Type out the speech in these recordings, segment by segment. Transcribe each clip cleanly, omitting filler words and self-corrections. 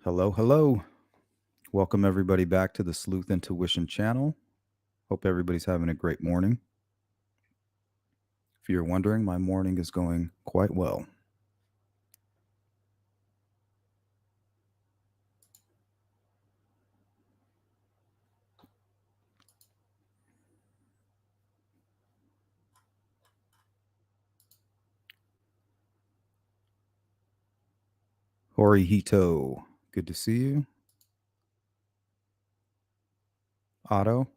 Hello, hello. Welcome everybody back to the Sleuth Intuition channel. Hope everybody's having a great morning. If you're wondering, my morning is going quite well. Horihito, good to see you. Otto,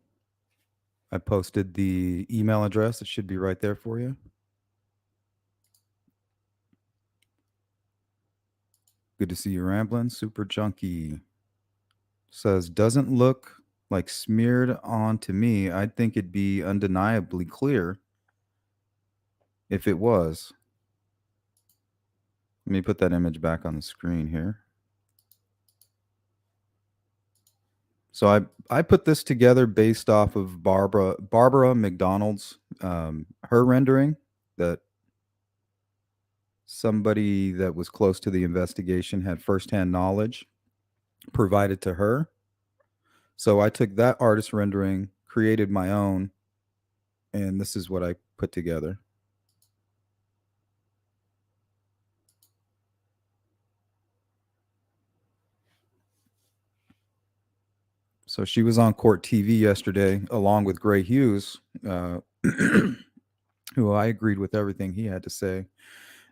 I posted the email address. It should be right there for you. Good to see you, Ramblin'. Super Junkie says, doesn't look like smeared on to me. I'd think it'd be undeniably clear if it was. Let me put that image back on the screen here. So I put this together based off of Barbara McDonald's her rendering that somebody that was close to the investigation had firsthand knowledge provided to her. So I took that artist rendering, created my own, and this is what I put together. So she was on Court TV yesterday, along with Gray Hughes, who I agreed with everything he had to say.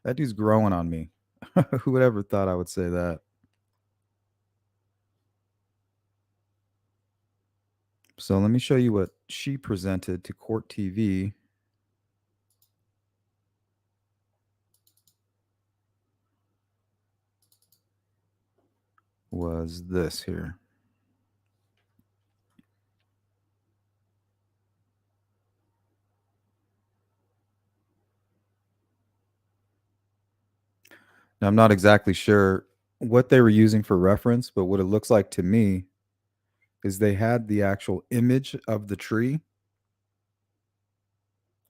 That dude's growing on me. Who would ever thought I would say that? So let me show you what she presented to Court TV. Was this here. Now, I'm not exactly sure what they were using for reference, but what it looks like to me is they had the actual image of the tree.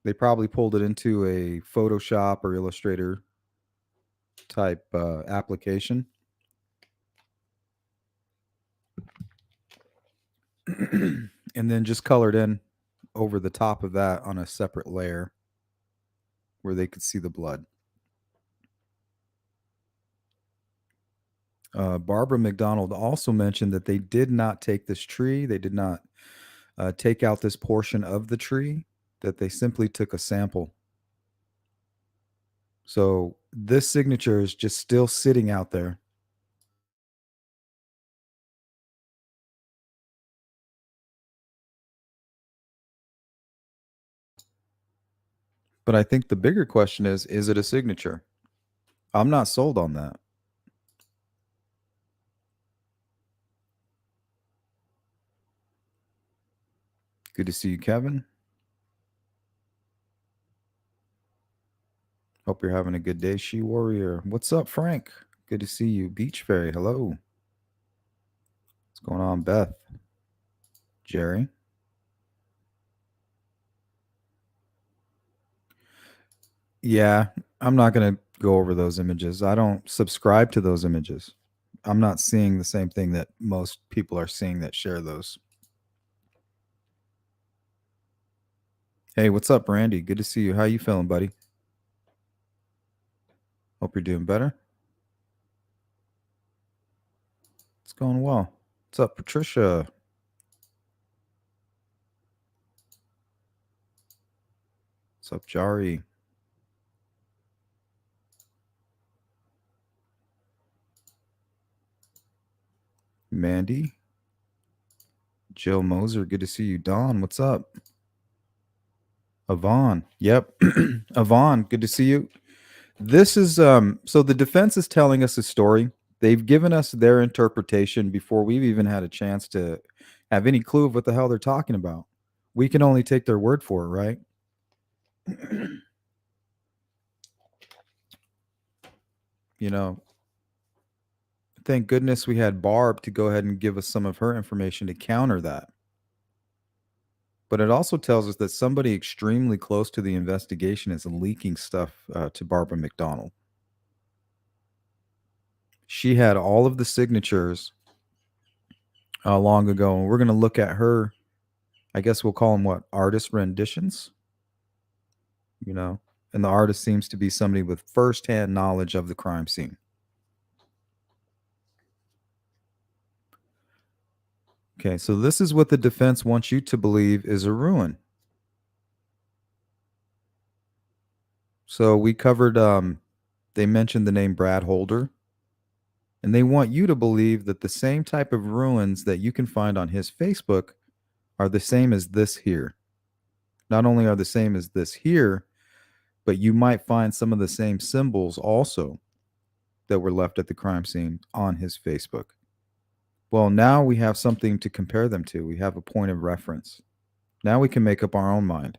They probably pulled it into a Photoshop or Illustrator type application. And then just colored in over the top of that on a separate layer where they could see the blood. Barbara McDonald also mentioned that they did not take this tree. They did not take out this portion of the tree, that they simply took a sample. So this signature is just still sitting out there. But I think the bigger question is it a signature? I'm not sold on that. Good to see you, Kevin. Hope you're having a good day, She Warrior. What's up, Frank? Good to see you. Beach Fairy, hello. What's going on, Beth? Jerry? Yeah, I'm not going to go over those images. I don't subscribe to those images. I'm not seeing the same thing that most people are seeing that share those. Hey, what's up, Randy? Good to see you. How you feeling, buddy? Hope you're doing better. It's going well. What's up, Patricia? What's up, Jari? Mandy? Jill Moser, good to see you. Don, what's up? Avon, yep. Avon, good to see you. This is so the defense is telling us a story. They've given us their interpretation before we've even had a chance to have any clue of what the hell they're talking about. We can only take their word for it, right? You know, thank goodness we had Barb to go ahead and give us some of her information to counter that. But it also tells us that somebody extremely close to the investigation is leaking stuff to Barbara McDonald. She had all of the signatures long ago, and we're going to look at her. I guess we'll call them what, artist renditions, you know. And the artist seems to be somebody with firsthand knowledge of the crime scene. Okay, so this is what the defense wants you to believe is a ruin. So we covered, they mentioned the name Brad Holder, and they want you to believe that the same type of ruins that you can find on his Facebook are the same as this here. Not only are the same as this here, but you might find some of the same symbols also that were left at the crime scene on his Facebook. Well, now we have something to compare them to. We have a point of reference. Now we can make up our own mind.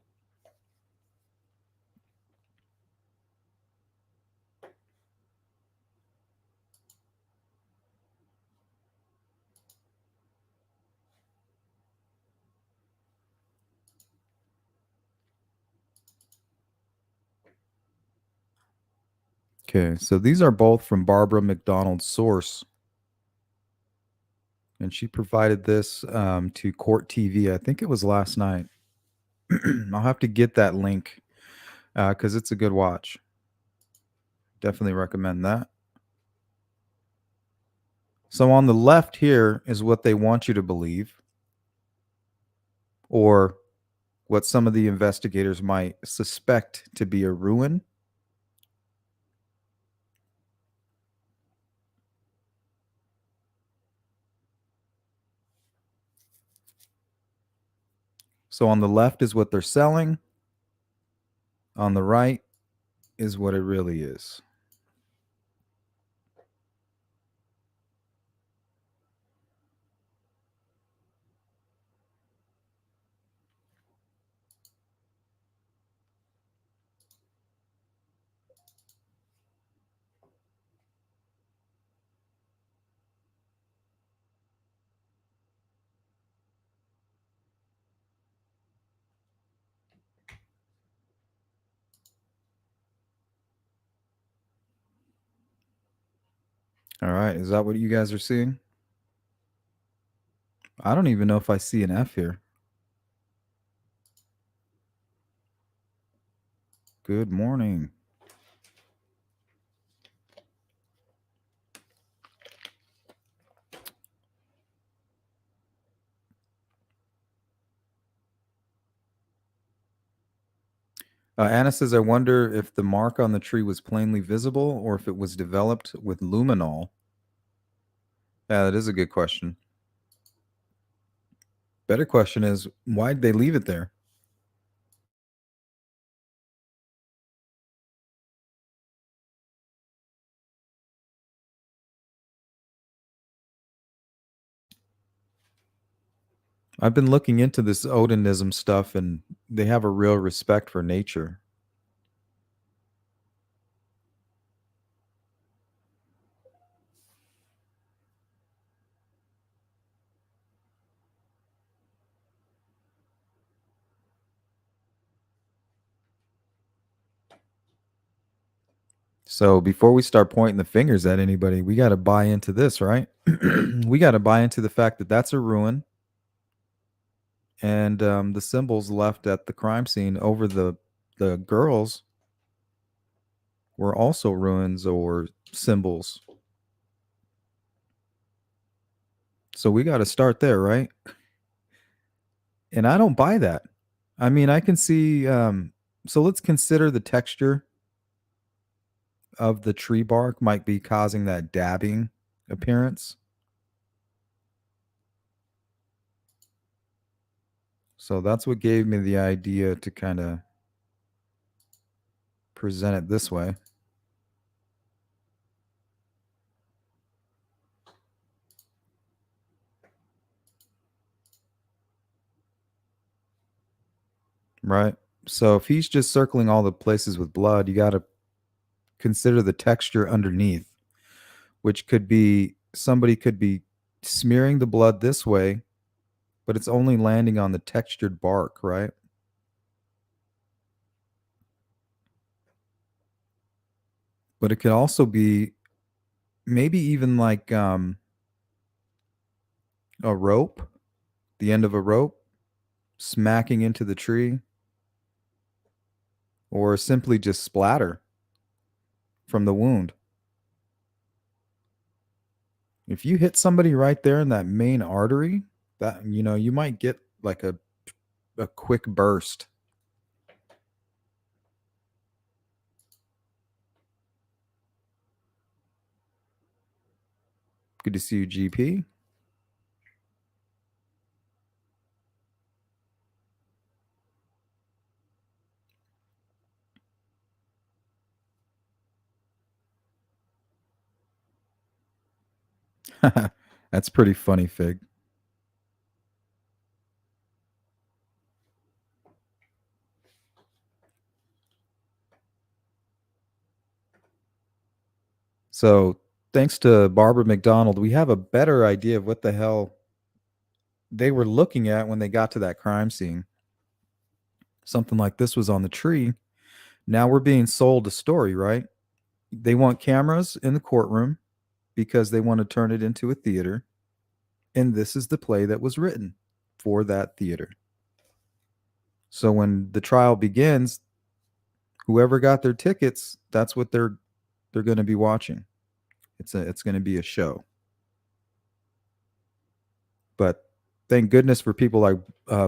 Okay, so these are both from Barbara McDonald's source, and she provided this to Court TV. I think it was last night. I'll have to get that link because it's a good watch. Definitely recommend that. So on the left here is what they want you to believe, or what some of the investigators might suspect to be a ruin. So on the left is what they're selling. On the right is what it really is. All right. Is that what you guys are seeing? I don't even know if I see an F here. Good morning. Anna says, I wonder if the mark on the tree was plainly visible or if it was developed with luminol. Yeah, that is a good question. Better question is, why'd they leave it there? I've been looking into this Odinism stuff, and they have a real respect for nature. So before we start pointing the fingers at anybody, we got to buy into this, right? We got to buy into the fact that that's a ruin, and the symbols left at the crime scene over the girls were also ruins or symbols. So we got to start there, right? And I don't buy that. I mean, I can see. So let's consider the texture of the tree bark might be causing that dabbing appearance. So that's what gave me the idea to kind of present it this way. Right. So if he's just circling all the places with blood, you got to consider the texture underneath, which could be somebody could be smearing the blood this way, but it's only landing on the textured bark, right? But it could also be maybe even like a rope, the end of a rope smacking into the tree, or simply just splatter from the wound. If you hit somebody right there in that main artery, that you might get like a quick burst. Good to see you, GP. That's pretty funny, Fig. So, thanks to Barbara McDonald, we have a better idea of what the hell they were looking at when they got to that crime scene. Something like this was on the tree. Now we're being sold a story, right? They want cameras in the courtroom because they want to turn it into a theater. And this is the play that was written for that theater. So when the trial begins, whoever got their tickets, that's what they're going to be watching. It's going to be a show. But thank goodness for people like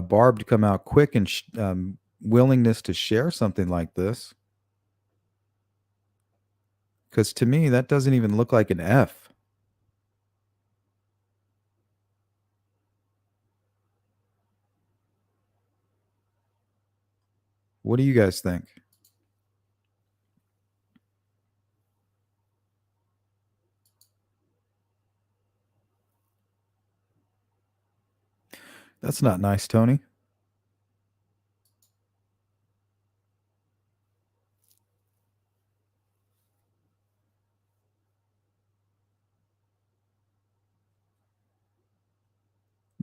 Barb to come out quick and willingness to share something like this. Because to me, that doesn't even look like an F. What do you guys think? That's not nice, Tony.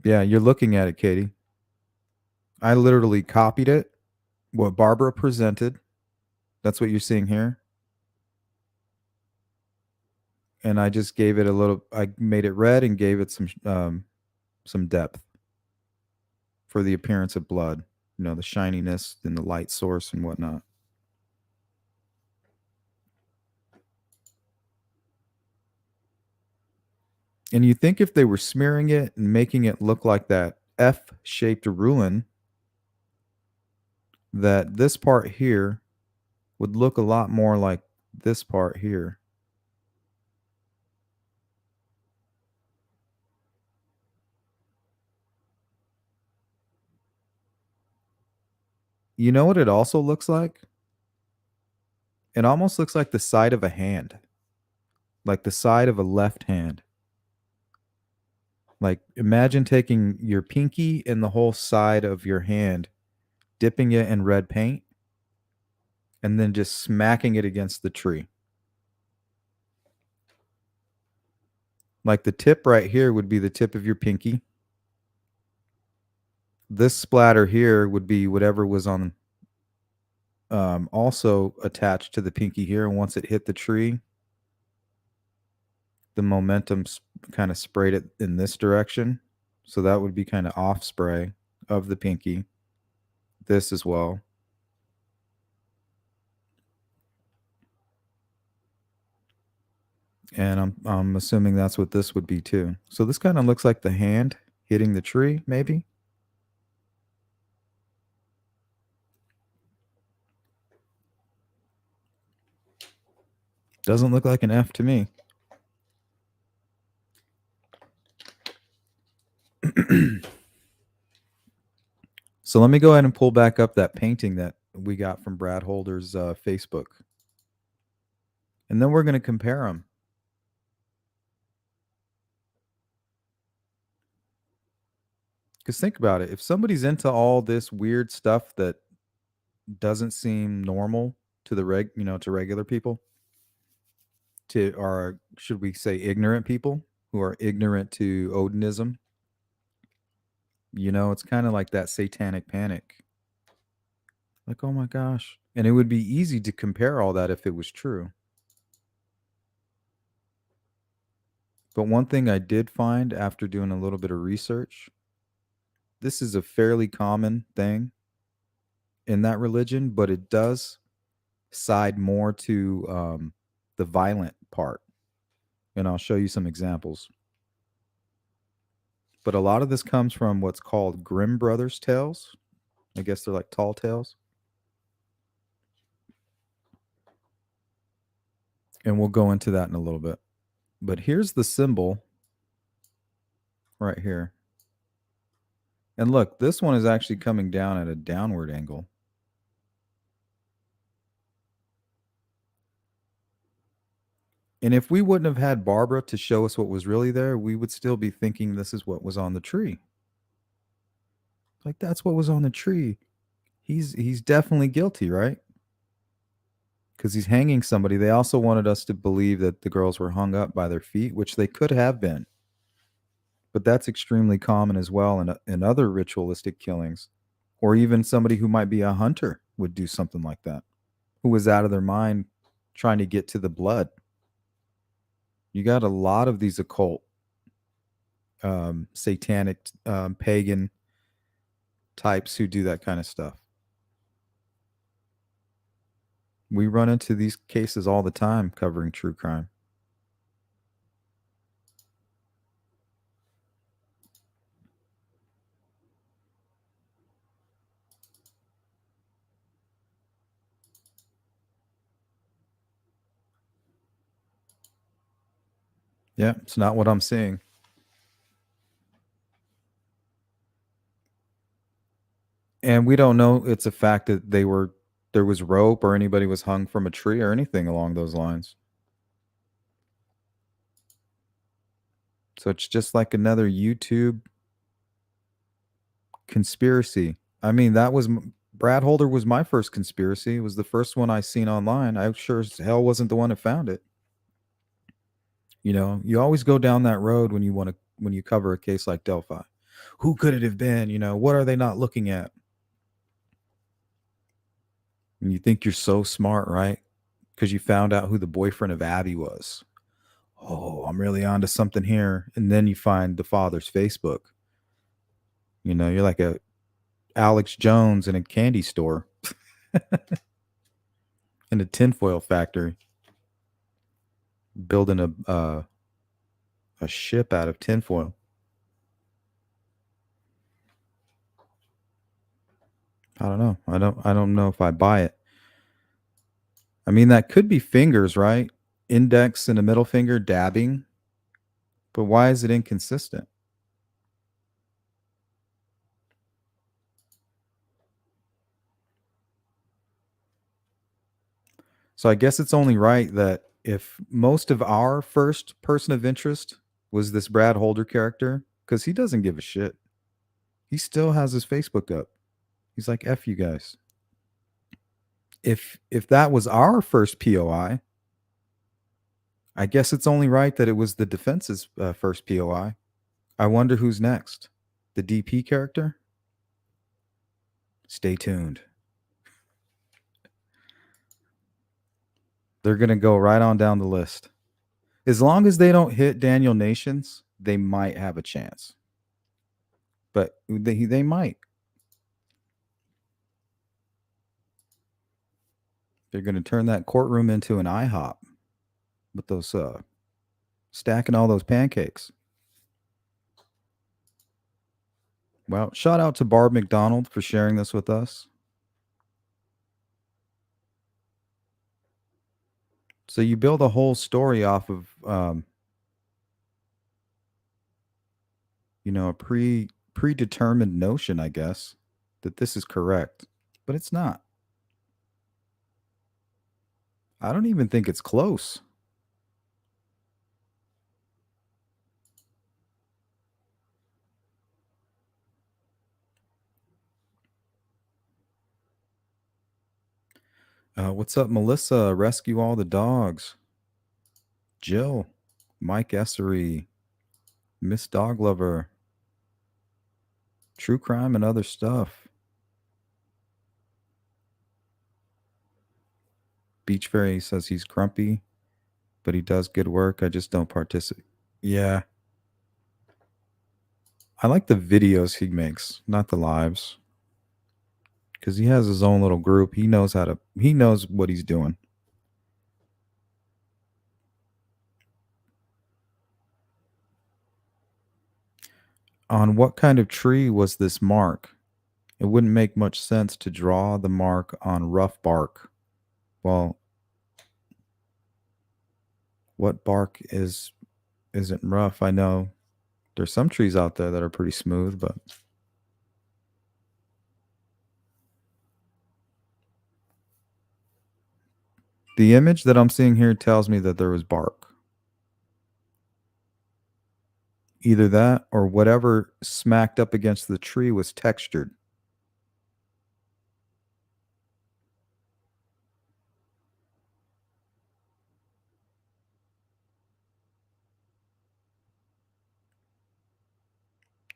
Yeah, you're looking at it, Katie. I literally copied it, what Barbara presented. That's what you're seeing here. And I just gave it a little. I made it red and gave it some depth for the appearance of blood. The shininess and the light source and whatnot. And you think if they were smearing it and making it look like that F-shaped ruin, that this part here would look a lot more like this part here. You know what it also looks like? It almost looks like the side of a hand, like the side of a left hand. Like imagine taking your pinky and the whole side of your hand, dipping it in red paint, and then just smacking it against the tree. Like the tip right here would be the tip of your pinky. This splatter here would be whatever was on also attached to the pinky here. And once it hit the tree, the momentum kind of sprayed it in this direction. So that would be kind of off spray of the pinky. This as well. And I'm assuming that's what this would be too. So this kind of looks like the hand hitting the tree, maybe. Doesn't look like an F to me. So let me go ahead and pull back up that painting that we got from Brad Holder's Facebook. And then we're going to compare them. Because think about it. If somebody's into all this weird stuff that doesn't seem normal to to regular people, or should we say ignorant people who are ignorant to Odinism, it's kind of like that satanic panic. Like, oh my gosh. And it would be easy to compare all that if it was true. But one thing I did find after doing a little bit of research, this is a fairly common thing in that religion, but it does side more to the violent part. And I'll show you some examples. But a lot of this comes from what's called Grimm Brothers tales. I guess they're like tall tales. And we'll go into that in a little bit. But here's the symbol right here. And look, this one is actually coming down at a downward angle. And if we wouldn't have had Barbara to show us what was really there, we would still be thinking this is what was on the tree. Like that's what was on the tree. He's definitely guilty, right? Because he's hanging somebody. They also wanted us to believe that the girls were hung up by their feet, which they could have been. But that's extremely common as well in other ritualistic killings. Or even somebody who might be a hunter would do something like that, who was out of their mind trying to get to the blood. You got a lot of these occult, satanic, pagan types who do that kind of stuff. We run into these cases all the time covering true crime. Yeah, it's not what I'm seeing. And we don't know it's a fact that there was rope or anybody was hung from a tree or anything along those lines. So it's just like another YouTube conspiracy. I mean, Brad Holder was my first conspiracy. It was the first one I seen online. I sure as hell wasn't the one that found it. You know, you always go down that road when you cover a case like Delphi. Who could it have been? You know, what are they not looking at? And you think you're so smart, right? Because you found out who the boyfriend of Abby was. Oh, I'm really onto something here. And then you find the father's Facebook. You know, you're like a Alex Jones in a candy store in a tinfoil factory, building a ship out of tinfoil. I don't know. I don't know if I buy it. I mean, that could be fingers, right? Index and a middle finger dabbing. But why is it inconsistent? So I guess it's only right that if most of our first person of interest was this Brad Holder character, because he doesn't give a shit. He still has his Facebook up. He's like, F you guys. If that was our first POI, I guess it's only right that it was the defense's first POI. I wonder who's next. The DP character? Stay tuned. They're going to go right on down the list. As long as they don't hit Daniel Nations, they might have a chance. But they might. They're going to turn that courtroom into an IHOP with those stacking all those pancakes. Well, shout out to Barb McDonald for sharing this with us. So you build a whole story off of, a predetermined notion, I guess, that this is correct, but it's not. I don't even think it's close. What's up, Melissa? Rescue all the dogs. Jill, Mike Essery, Miss Dog Lover, True Crime and Other Stuff. Beach Fairy says he's grumpy, but he does good work. I just don't participate. Yeah. I like the videos he makes, not the lives, because he has his own little group. He knows what he's doing. On what kind of tree was this mark? It wouldn't make much sense to draw the mark on rough bark. Well, what bark isn't rough? I know there's some trees out there that are pretty smooth, but the image that I'm seeing here tells me that there was bark. Either that or whatever smacked up against the tree was textured.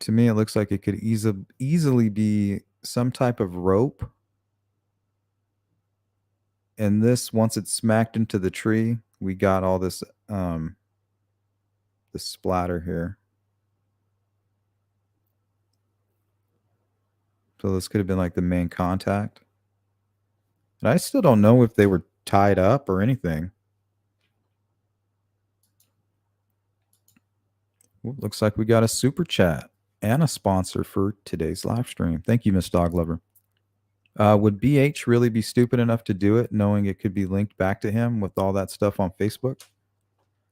To me, it looks like it could easily be some type of rope. And this, once it's smacked into the tree, we got all this splatter here. So this could have been like the main contact. And I still don't know if they were tied up or anything. Well, looks like we got a super chat and a sponsor for today's live stream. Thank you, Miss Dog Lover. Would BH really be stupid enough to do it, knowing it could be linked back to him with all that stuff on Facebook?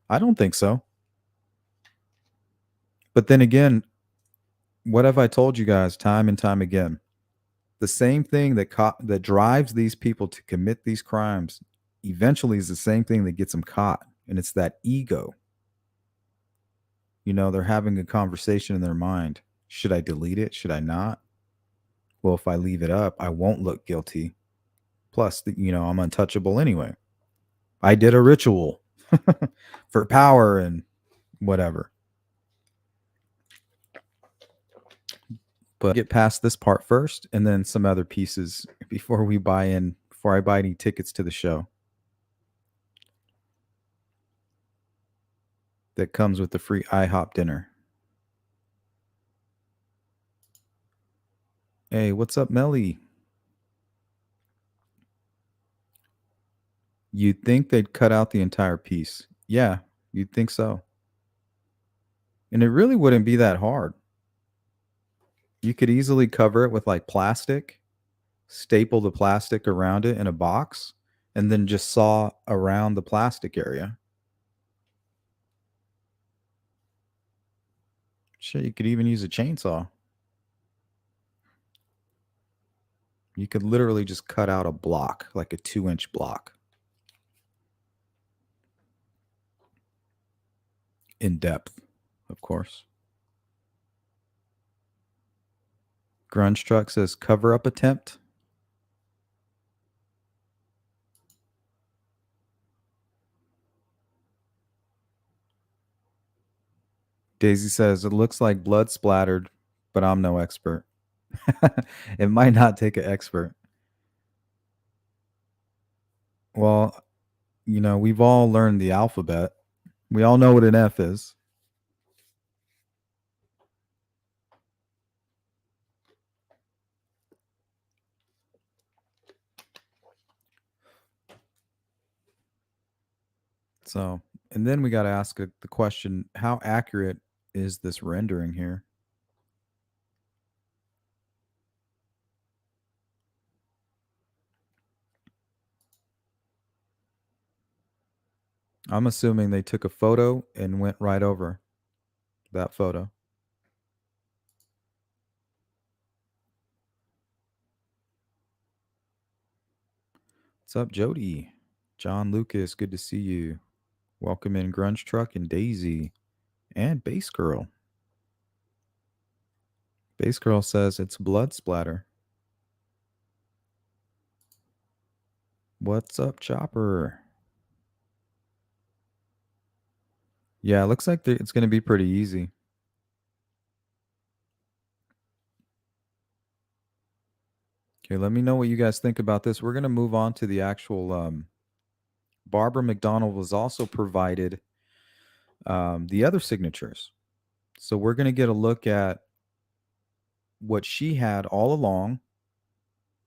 I don't think so. But then again, what have I told you guys time and time again? The same thing that drives these people to commit these crimes eventually is the same thing that gets them caught, and it's that ego. They're having a conversation in their mind. Should I delete it? Should I not? Well, if I leave it up, I won't look guilty. Plus, I'm untouchable anyway. I did a ritual for power and whatever. But get past this part first and then some other pieces before I buy any tickets to the show that comes with the free IHOP dinner. Hey, what's up, Melly? You'd think they'd cut out the entire piece. Yeah, you'd think so. And it really wouldn't be that hard. You could easily cover it with like plastic, staple the plastic around it in a box, and then just saw around the plastic area. Shit, you could even use a chainsaw. You could literally just cut out a block, like a 2-inch block. In depth, of course. Grunge Truck says cover up attempt. Daisy says it looks like blood splattered, but I'm no expert. It might not take an expert. Well, we've all learned the alphabet. We all know what an F is. So, and then we got to ask the question, how accurate is this rendering here? I'm assuming they took a photo and went right over that photo. What's up, Jody? John Lucas, good to see you. Welcome in Grunge Truck and Daisy and Bass Girl. Bass Girl says it's blood splatter. What's up, Chopper? Yeah, it looks like it's going to be pretty easy. Okay, let me know what you guys think about this. We're going to move on to the actual. Barbara McDonald was also provided The other signatures. So we're going to get a look at what she had all along,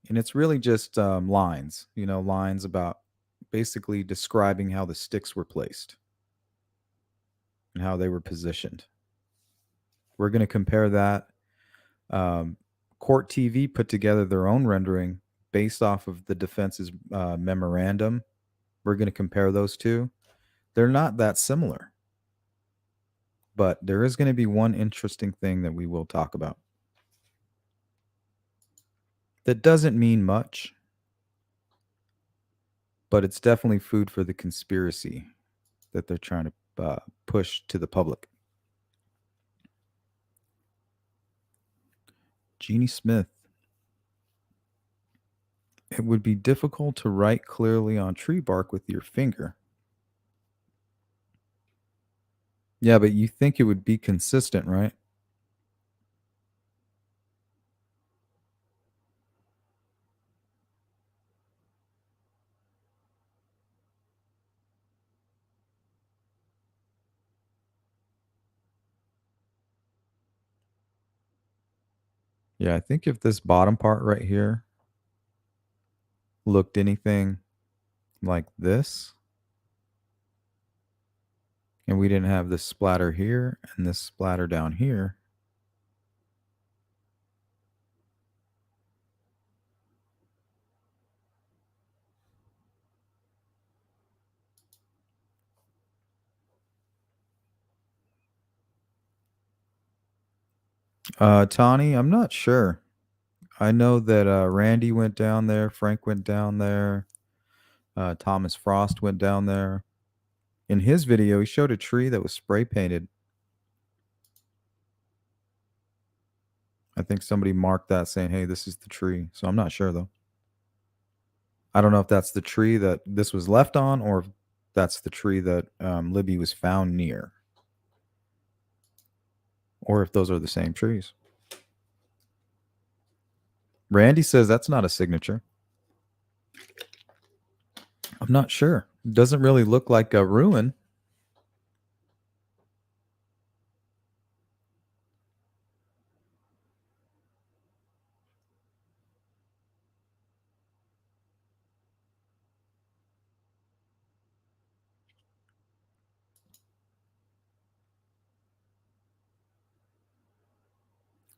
and it's really just lines, lines about basically describing how the sticks were placed and how they were positioned. We're going to compare that. Um, Court TV put together their own rendering based off of the defense's memorandum. We're going to compare those two. They're not that similar, but there is going to be one interesting thing that we will talk about. That doesn't mean much, but it's definitely food for the conspiracy that they're trying to push to the public. Jeannie Smith. It would be difficult to write clearly on tree bark with your finger. Yeah, but you think it would be consistent, right? Yeah, I think if this bottom part right here looked anything like this, and we didn't have this splatter here and this splatter down here, Tawny, I'm not sure. I know that Randy went down there, Frank went down there, Thomas Frost went down there. In his video, he showed a tree that was spray painted. I think somebody marked that saying, hey, this is the tree. So I'm not sure, though. I don't know if that's the tree that this was left on or if that's the tree that Libby was found near, or if those are the same trees. Randy says that's not a signature. I'm not sure. It doesn't really look like a ruin.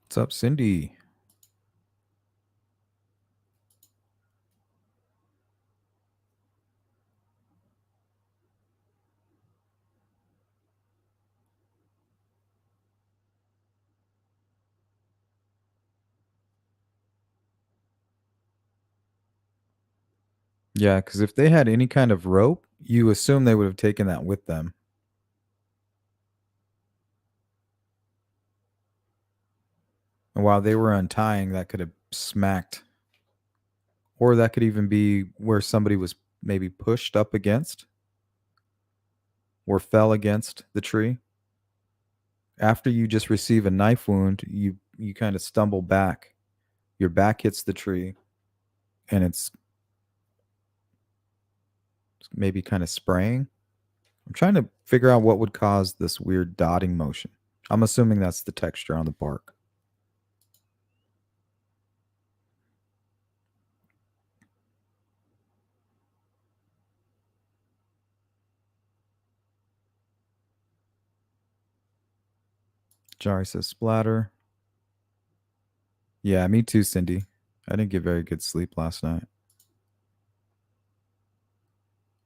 What's up, Cindy? Yeah, because if they had any kind of rope, you assume they would have taken that with them. And while they were untying, that could have smacked. Or that could even be where somebody was maybe pushed up against or fell against the tree. After you just receive a knife wound, you kind of stumble back. Your back hits the tree and it's maybe kind of spraying. I'm trying to figure out what would cause this weird dotting motion. I'm assuming that's the texture on the bark. Jari says splatter. Yeah, me too, Cindy. I didn't get very good sleep last night.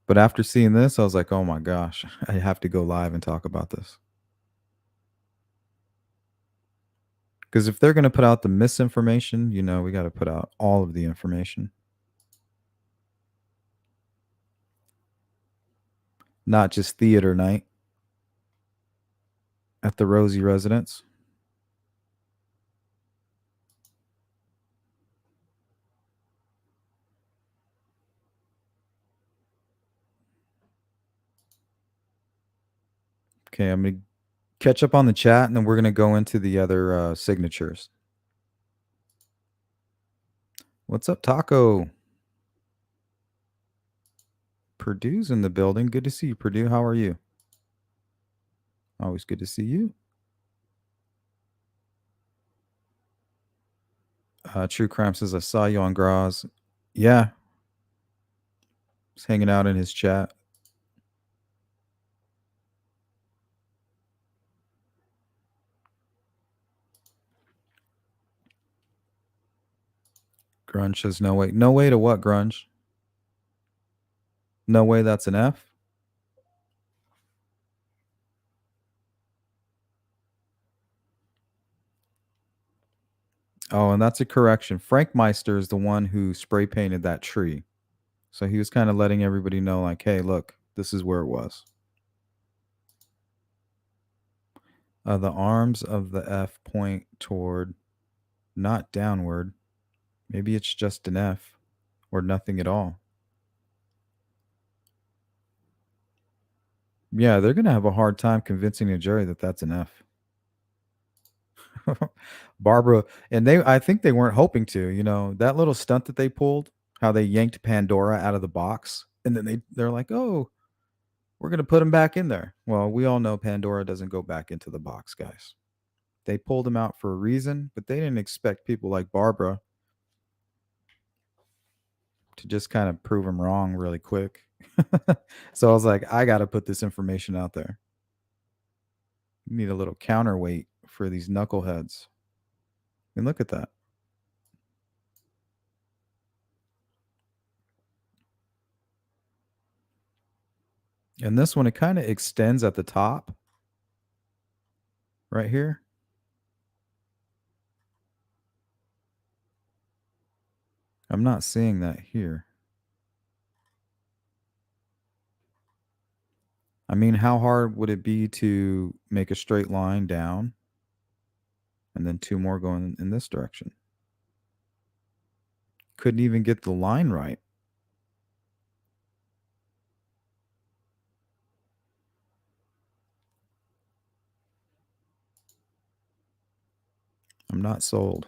But after seeing this, I was like, oh my gosh, I have to go live and talk about this. Because if they're going to put out the misinformation, we got to put out all of the information. Not just theater night at the Rosie residence. Okay, I'm going to catch up on the chat and then we're going to go into the other signatures. What's up, Taco? Purdue's in the building. Good to see you, Purdue. How are you? Always good to see you. True Crime says, I saw you on Graz. Yeah, he's hanging out in his chat. Grunge says, no way. No way to what, Grunge? No way that's an F? Oh, and that's a correction. Frank Meister is the one who spray painted that tree. So he was kind of letting everybody know, like, hey, look, this is where it was. The arms of the F point toward, not downward. Maybe it's just an F or nothing at all. Yeah, they're going to have a hard time convincing a jury that that's an F. Barbara, and I think they weren't hoping to, that little stunt that they pulled, how they yanked Pandora out of the box, and then they're like, "Oh, we're going to put him back in there." Well, we all know Pandora doesn't go back into the box, guys. They pulled him out for a reason, but they didn't expect people like Barbara to just kind of prove him wrong really quick. So I was like, I got to put this information out there. You need a little counterweight for these knuckleheads. And look at that. And this one, it kind of extends at the top right here. I'm not seeing that here. I mean, how hard would it be to make a straight line down and then two more going in this direction? Couldn't even get the line right. I'm not sold.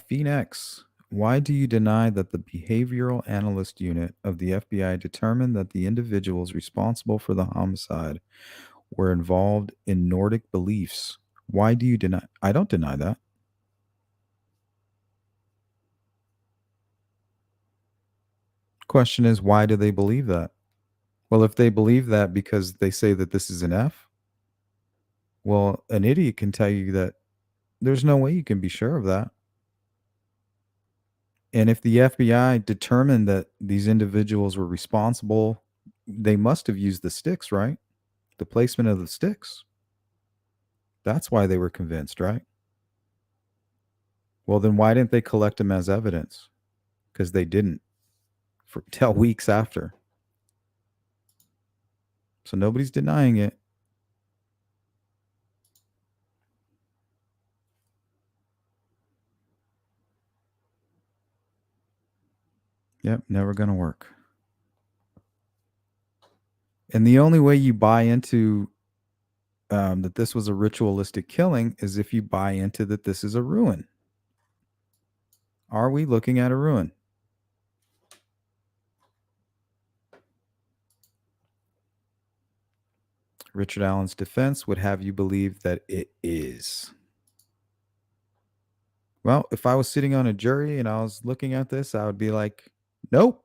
Phoenix, why do you deny that the behavioral analyst unit of the FBI determined that the individuals responsible for the homicide were involved in Nordic beliefs? Why do you deny? I don't deny that. Question is, why do they believe that? Well, if they believe that because they say that this is an F, well, an idiot can tell you that there's no way you can be sure of that. And if the FBI determined that these individuals were responsible, they must have used the sticks, right? The placement of the sticks. That's why they were convinced, right? Well, then why didn't they collect them as evidence? Because they didn't for till weeks after. So nobody's denying it. Yep, never going to work. And the only way you buy into that this was a ritualistic killing is if you buy into that this is a ruin. Are we looking at a ruin? Richard Allen's defense would have you believe that it is. Well, if I was sitting on a jury and I was looking at this, I would be like, nope.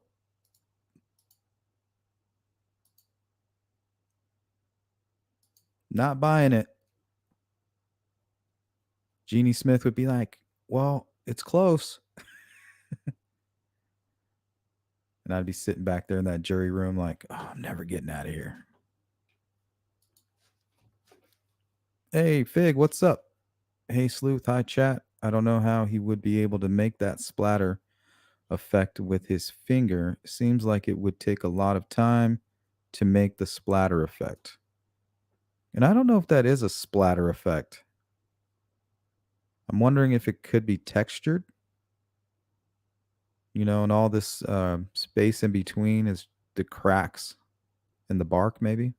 Not buying it. Jeannie Smith would be like, well, it's close. And I'd be sitting back there in that jury room like, oh, I'm never getting out of here. Hey, Fig, what's up? Hey, Sleuth, hi, chat. I don't know how he would be able to make that splatter effect with his finger. Seems like it would take a lot of time to make the splatter effect. And I don't know if that is a splatter effect. I'm wondering if it could be textured, and all this space in between is the cracks in the bark, maybe.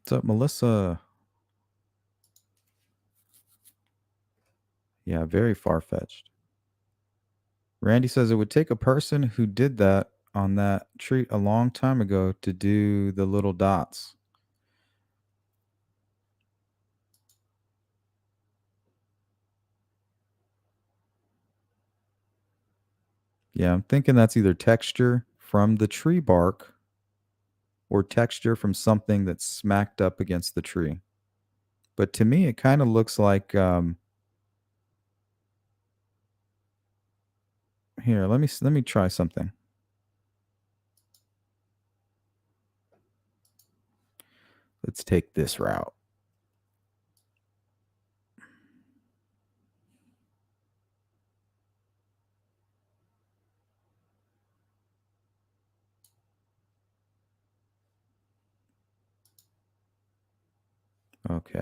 What's up, Melissa? Yeah, very far-fetched. Randy says it would take a person who did that on that tree a long time ago to do the little dots. Yeah, I'm thinking that's either texture from the tree bark or texture from something that's smacked up against the tree. But to me, it kind of looks like here. Let me try something. Let's take this route. Okay.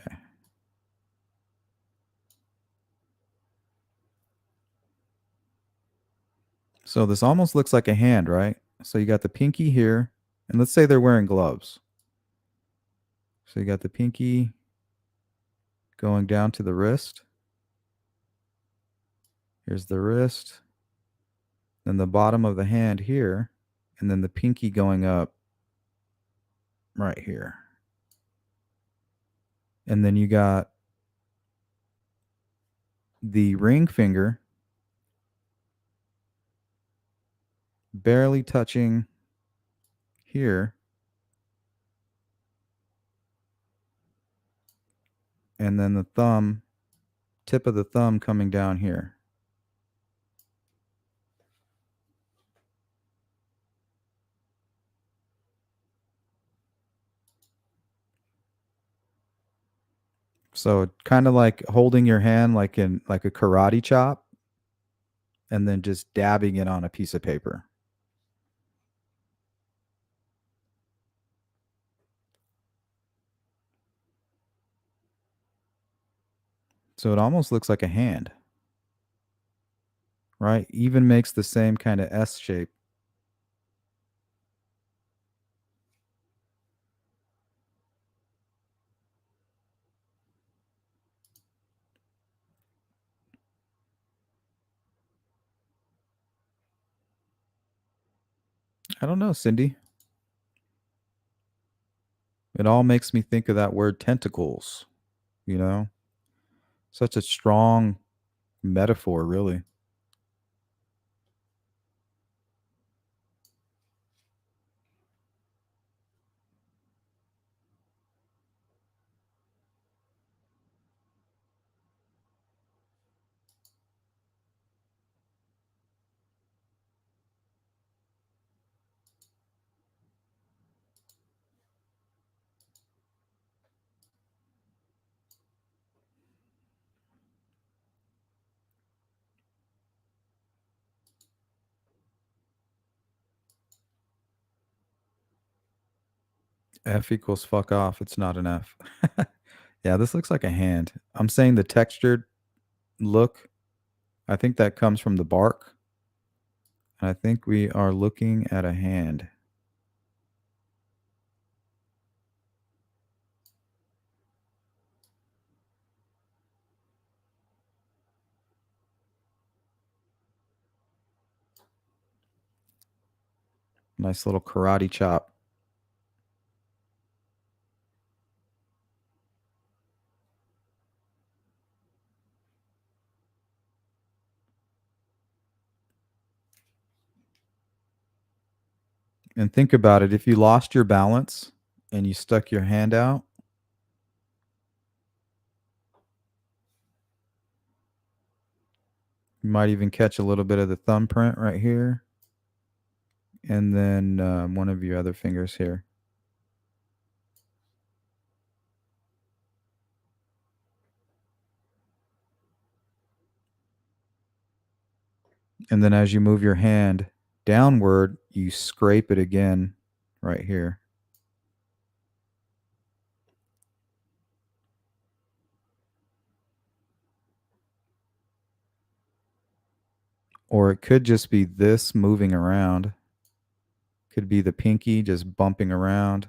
So this almost looks like a hand, right? So you got the pinky here, and let's say they're wearing gloves. So you got the pinky going down to the wrist. Here's the wrist. Then the bottom of the hand here, and then the pinky going up right here. And then you got the ring finger barely touching here. And then the thumb, tip of the thumb coming down here. So kind of like holding your hand like in like a karate chop and then just dabbing it on a piece of paper. So it almost looks like a hand, right? Even makes the same kind of S shape. I don't know, Cindy. It all makes me think of that word tentacles, you know? Such a strong metaphor, really. F equals fuck off. It's not an F. Yeah, this looks like a hand. I'm saying the textured look, I think that comes from the bark. And I think we are looking at a hand. Nice little karate chop. And think about it. If you lost your balance and you stuck your hand out, you might even catch a little bit of the thumbprint right here. And then one of your other fingers here. And then as you move your hand downward, you scrape it again right here. Or it could just be this moving around. Could be the pinky just bumping around,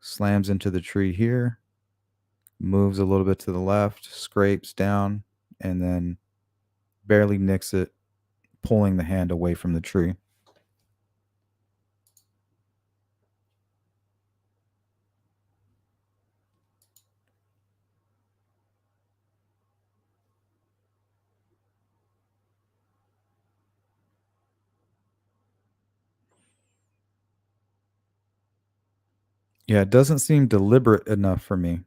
slams into the tree here, moves a little bit to the left, scrapes down, and then barely nicks it, pulling the hand away from the tree. Yeah, it doesn't seem deliberate enough for me.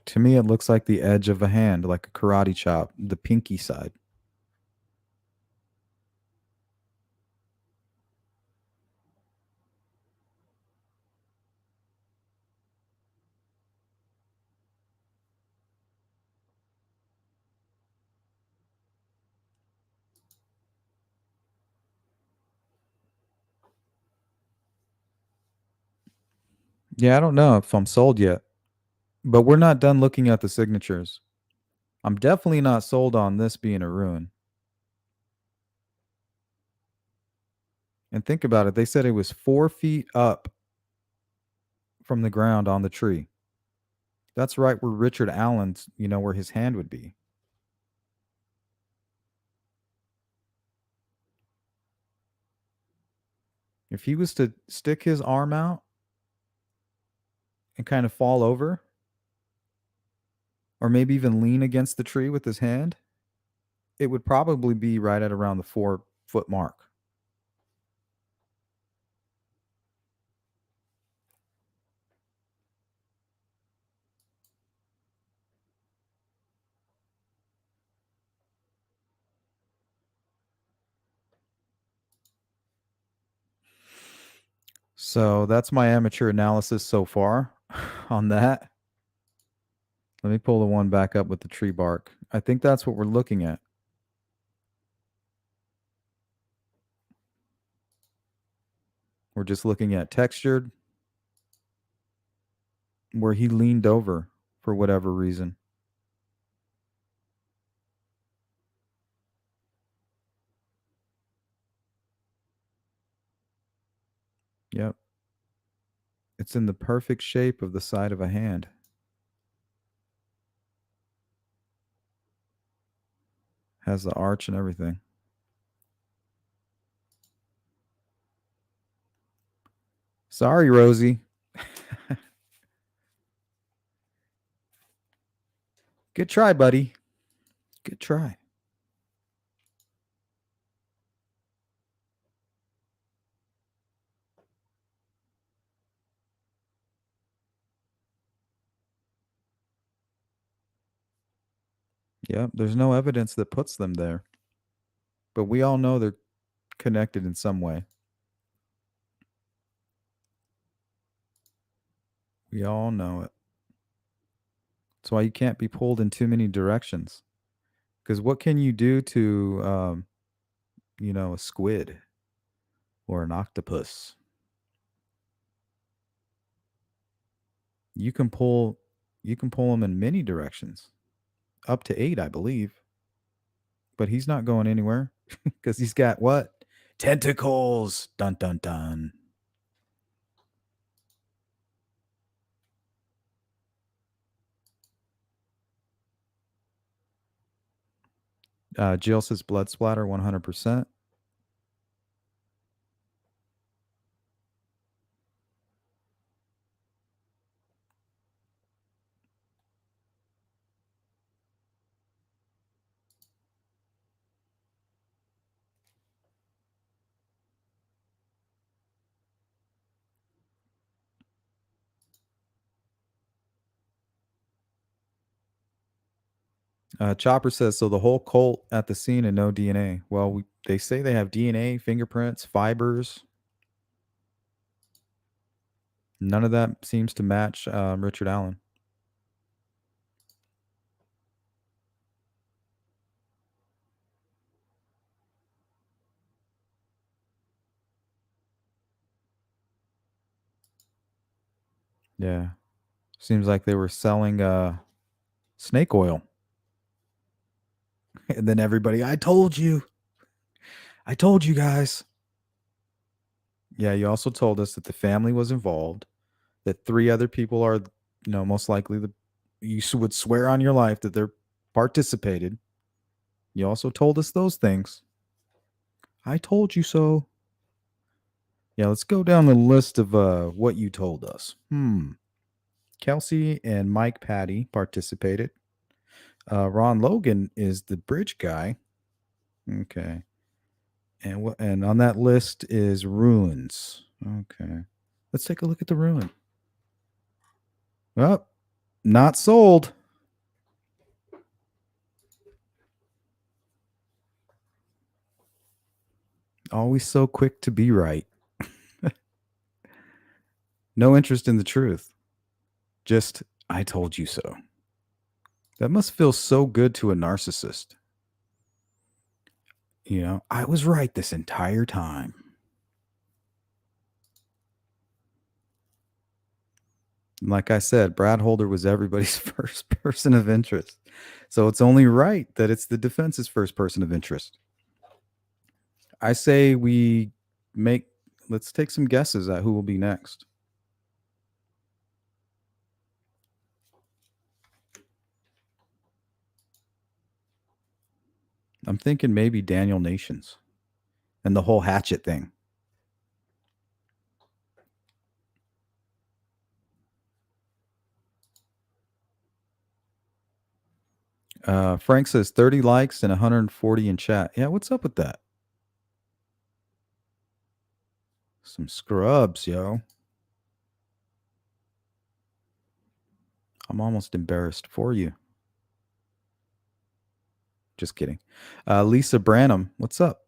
To me, it looks like the edge of a hand, like a karate chop, the pinky side. Yeah, I don't know if I'm sold yet, but we're not done looking at the signatures. I'm definitely not sold on this being a ruin. And think about it. They said it was 4 feet up from the ground on the tree. That's right where Richard Allen's, where his hand would be. If he was to stick his arm out and kind of fall over, or maybe even lean against the tree with his hand, it would probably be right at around the 4 foot mark. So that's my amateur analysis so far on that. Let me pull the one back up with the tree bark. I think that's what we're looking at. We're just looking at textured, where he leaned over for whatever reason. Yep. It's in the perfect shape of the side of a hand. Has the arch and everything. Sorry, Rosie. Good try, buddy. Good try. Yep. There's no evidence that puts them there, but we all know they're connected in some way. We all know it. That's why you can't be pulled in too many directions. Because what can you do to, a squid or an octopus? You can pull, you can pull them in many directions, up to 8, I believe. But he's not going anywhere because he's got what? Tentacles. Dun dun dun. Jill says blood splatter 100%. Chopper says so. The whole cult at the scene and no DNA. Well, they say they have DNA, fingerprints, fibers. None of that seems to match Richard Allen. Yeah, seems like they were selling snake oil, and then everybody, I told you guys. Yeah, you also told us that the family was involved, that three other people are, most likely would swear on your life that they're participated. You also told us those things. I told you so. Yeah, let's go down the list of what you told us. Kelsey and Mike Patty participated. Ron Logan is the bridge guy. Okay. And on that list is ruins. Okay. Let's take a look at the ruin. Well, not sold. Always so quick to be right. No interest in the truth. Just, I told you so. That must feel so good to a narcissist. I was right this entire time. Like I said, Brad Holder was everybody's first person of interest. So it's only right that it's the defense's first person of interest. I say make let's take some guesses at who will be next. I'm thinking maybe Daniel Nations and the whole hatchet thing. Frank says 30 likes and 140 in chat. Yeah, what's up with that? Some scrubs, yo. I'm almost embarrassed for you. Just kidding. Lisa Branham, what's up?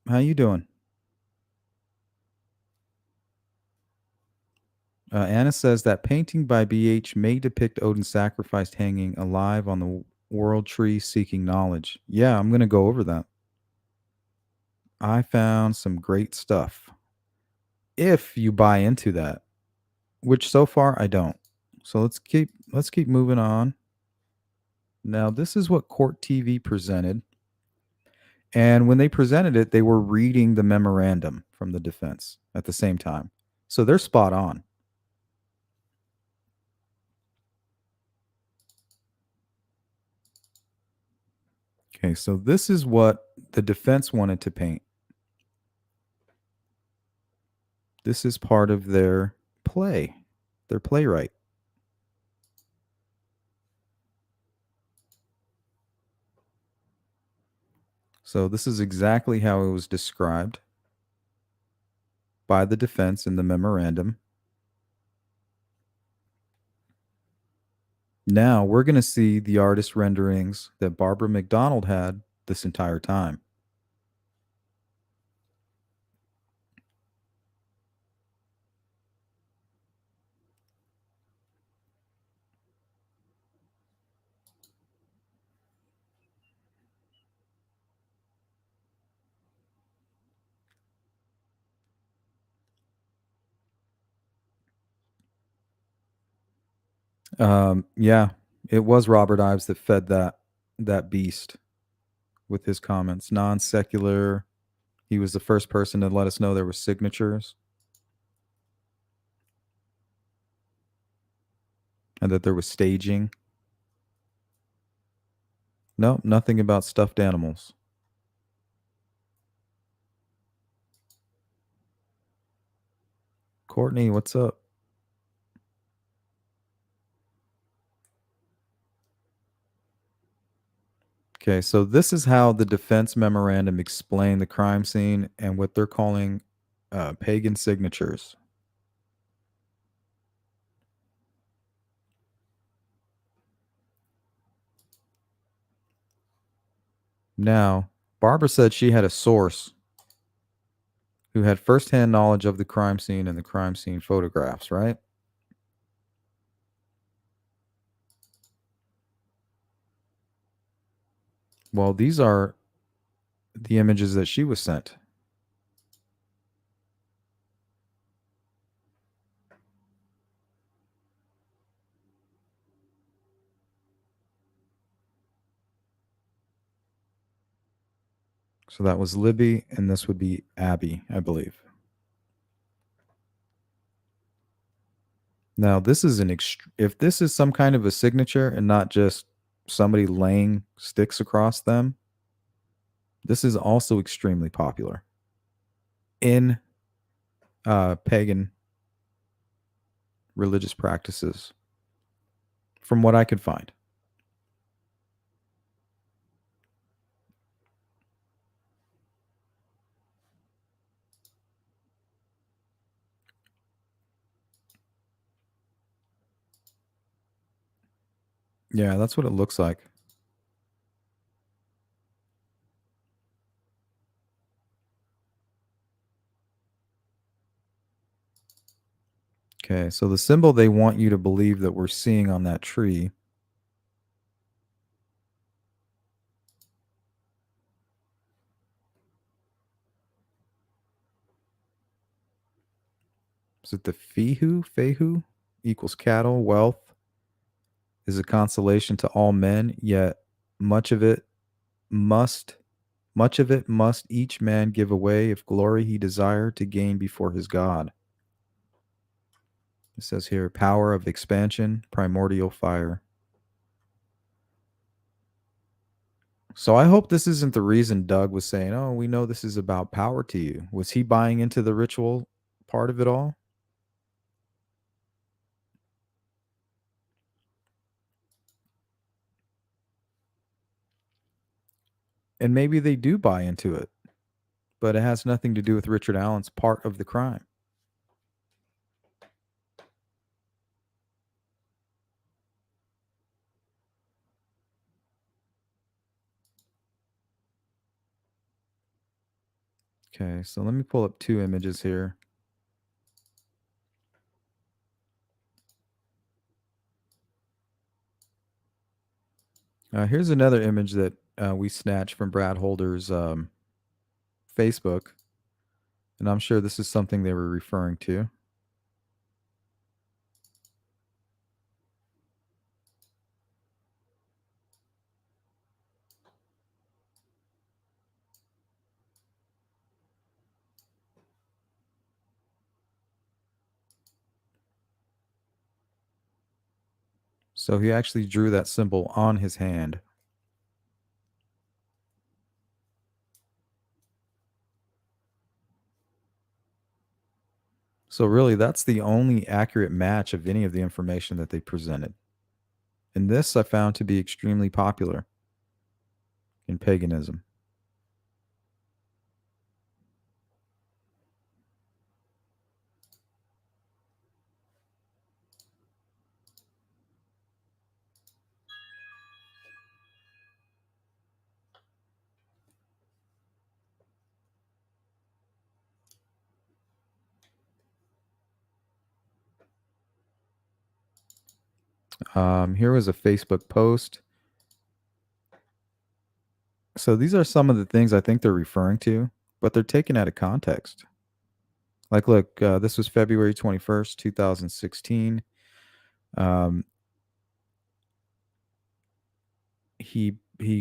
How you doing? Anna says that painting by BH may depict Odin sacrificed hanging alive on the world tree seeking knowledge. Yeah, I'm going to go over that. I found some great stuff. If you buy into that, which so far I don't. So let's keep moving on. Now, this is what Court TV presented. And when they presented it, they were reading the memorandum from the defense at the same time. So they're spot on. Okay, so this is what the defense wanted to paint. This is part of their play, their playwright. So this is exactly how it was described by the defense in the memorandum. Now we're going to see the artist renderings that Barbara McDonald had this entire time. Yeah, it was Robert Ives that fed that beast with his comments. Non secular. He was the first person to let us know there were signatures and that there was staging. No, nothing about stuffed animals. Courtney, what's up? Okay, so this is how the defense memorandum explained the crime scene and what they're calling pagan signatures. Now, Barbara said she had a source who had firsthand knowledge of the crime scene and the crime scene photographs, right? Well, these are the images that she was sent. So that was Libby, and this would be Abby, I believe. Now, this is if this is some kind of a signature and not just somebody laying sticks across them, this is also extremely popular in pagan religious practices, from what I could find. Yeah, that's what it looks like. Okay, so the symbol they want you to believe that we're seeing on that tree, is it the Fehu? Fehu equals cattle, wealth is a consolation to all men, yet much of it must much of it must each man give away if glory he desire to gain before his God. It says here, power of expansion, primordial fire. So I hope this isn't the reason Doug was saying, "Oh, we know this is about power to you." Was he buying into the ritual part of it all? And maybe they do buy into it, but it has nothing to do with Richard Allen's part of the crime. Okay, so let me pull up two images here. Here's another image that we snatched from Brad Holder's Facebook, and I'm sure this is something they were referring to. So he actually drew that symbol on his hand. So really, that's the only accurate match of any of the information that they presented. And this I found to be extremely popular in paganism. Here was a Facebook post. So these are some of the things I think they're referring to, but they're taken out of context. Like, look, this was February 21st, 2016. Um, he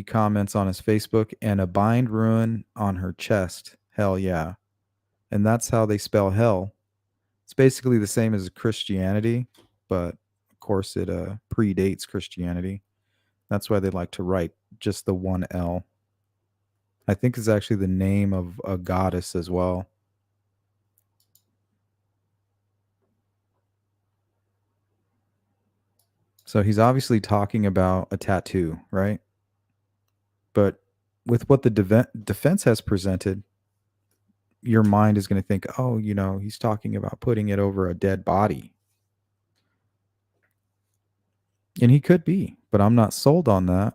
comments on his Facebook, and a bind ruin on her chest. Hell yeah. And that's how they spell hell. It's basically the same as Christianity, but of course it predates Christianity. That's why they like to write just the one L. I think it's actually the name of a goddess as well. So he's obviously talking about a tattoo, right? But with what the defense has presented, your mind is going to think, oh, he's talking about putting it over a dead body. And he could be, but I'm not sold on that.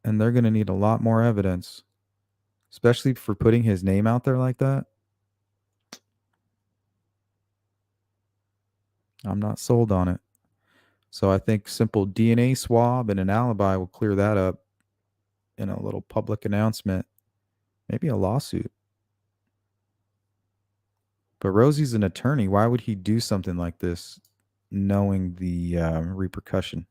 And they're going to need a lot more evidence, especially for putting his name out there like that. I'm not sold on it. So I think simple DNA swab and an alibi will clear that up in a little public announcement, maybe a lawsuit. But Rosie's an attorney. Why would he do something like this knowing the repercussion?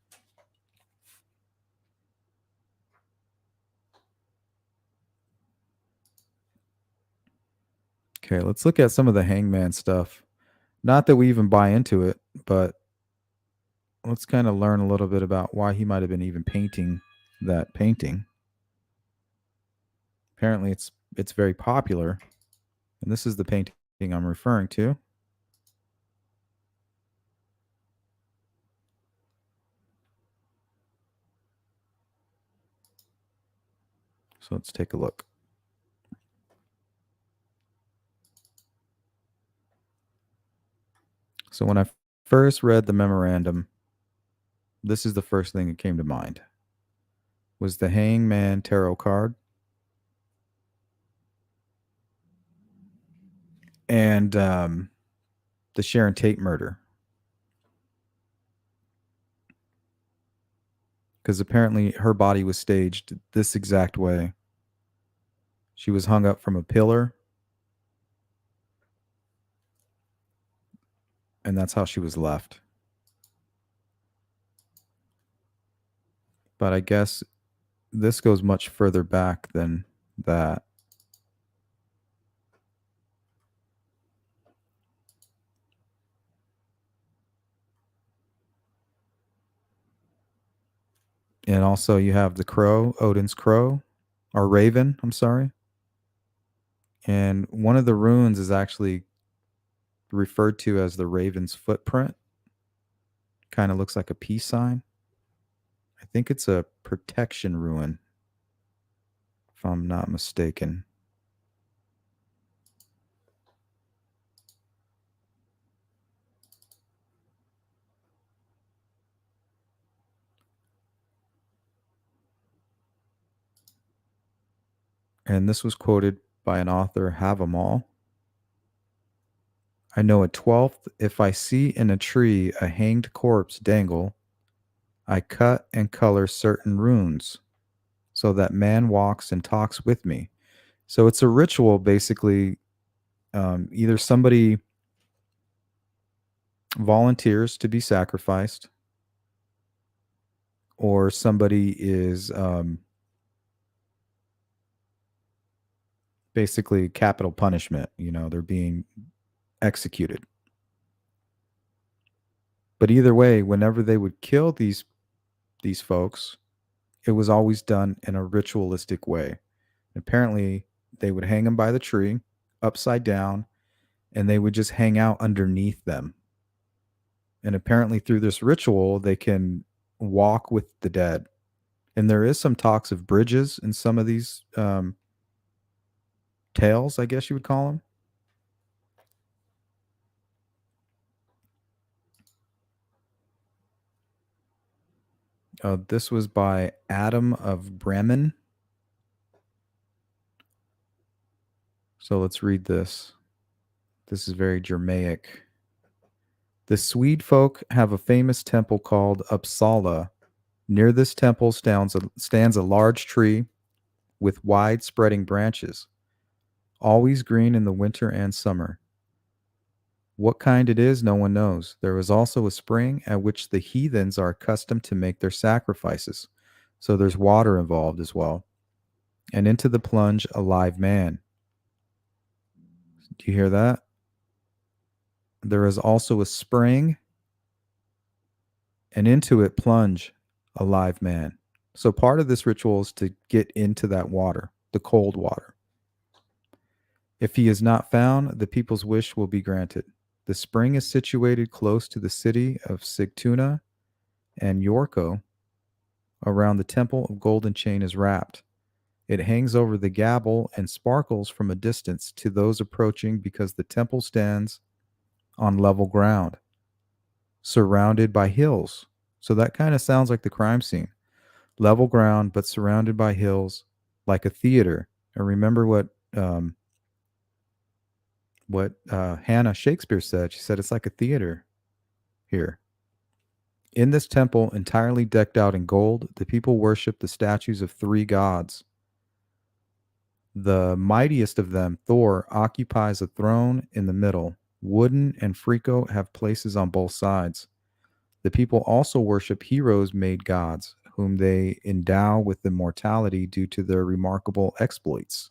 Okay, let's look at some of the hangman stuff. Not that we even buy into it, but let's kind of learn a little bit about why he might have been even painting that painting. Apparently, it's very popular, and this is the painting I'm referring to. So let's take a look. So when I first read the memorandum, this is the first thing that came to mind. Was the Hangman Tarot card. And the Sharon Tate murder. Because apparently her body was staged this exact way. She was hung up from a pillar, and that's how she was left. But I guess this goes much further back than that. And also you have the crow, Odin's crow, or raven, I'm sorry. And one of the runes is actually referred to as the raven's footprint. Kind of looks like a peace sign. I think it's a protection rune, if I'm not mistaken. And this was quoted by an author, Havamal. I know a 12th, if I see in a tree a hanged corpse dangle, I cut and color certain runes so that man walks and talks with me. So it's a ritual, basically. Either somebody volunteers to be sacrificed, or somebody is basically capital punishment. They're being executed. But either way, whenever they would kill these folks, it was always done in a ritualistic way. Apparently, they would hang them by the tree, upside down, and they would just hang out underneath them. And apparently, through this ritual, they can walk with the dead. And there is some talks of bridges in some of these tales, I guess you would call them. This was by Adam of Bremen. So let's read this. This is very Germanic. The Swede folk have a famous temple called Uppsala. Near this temple stands a large tree with wide spreading branches, always green in the winter and summer. What kind it is, no one knows. There is also a spring at which the heathens are accustomed to make their sacrifices. So there's water involved as well. And into the plunge a live man. Do you hear that? There is also a spring, and into it plunge a live man. So part of this ritual is to get into that water, the cold water. If he is not found, the people's wish will be granted. The spring is situated close to the city of Sigtuna, and Yorko around the temple of golden chain is wrapped. It hangs over the gabble and sparkles from a distance to those approaching because the temple stands on level ground, surrounded by hills. So that kind of sounds like the crime scene. Level ground, but surrounded by hills, like a theater. And remember what Hannah Shakespeare said. She said it's like a theater here. In this temple, entirely decked out in gold, the people worship the statues of three gods. The mightiest of them, Thor, occupies a throne in the middle. Wooden and Friko have places on both sides. The people also worship heroes made gods, whom they endow with immortality due to their remarkable exploits.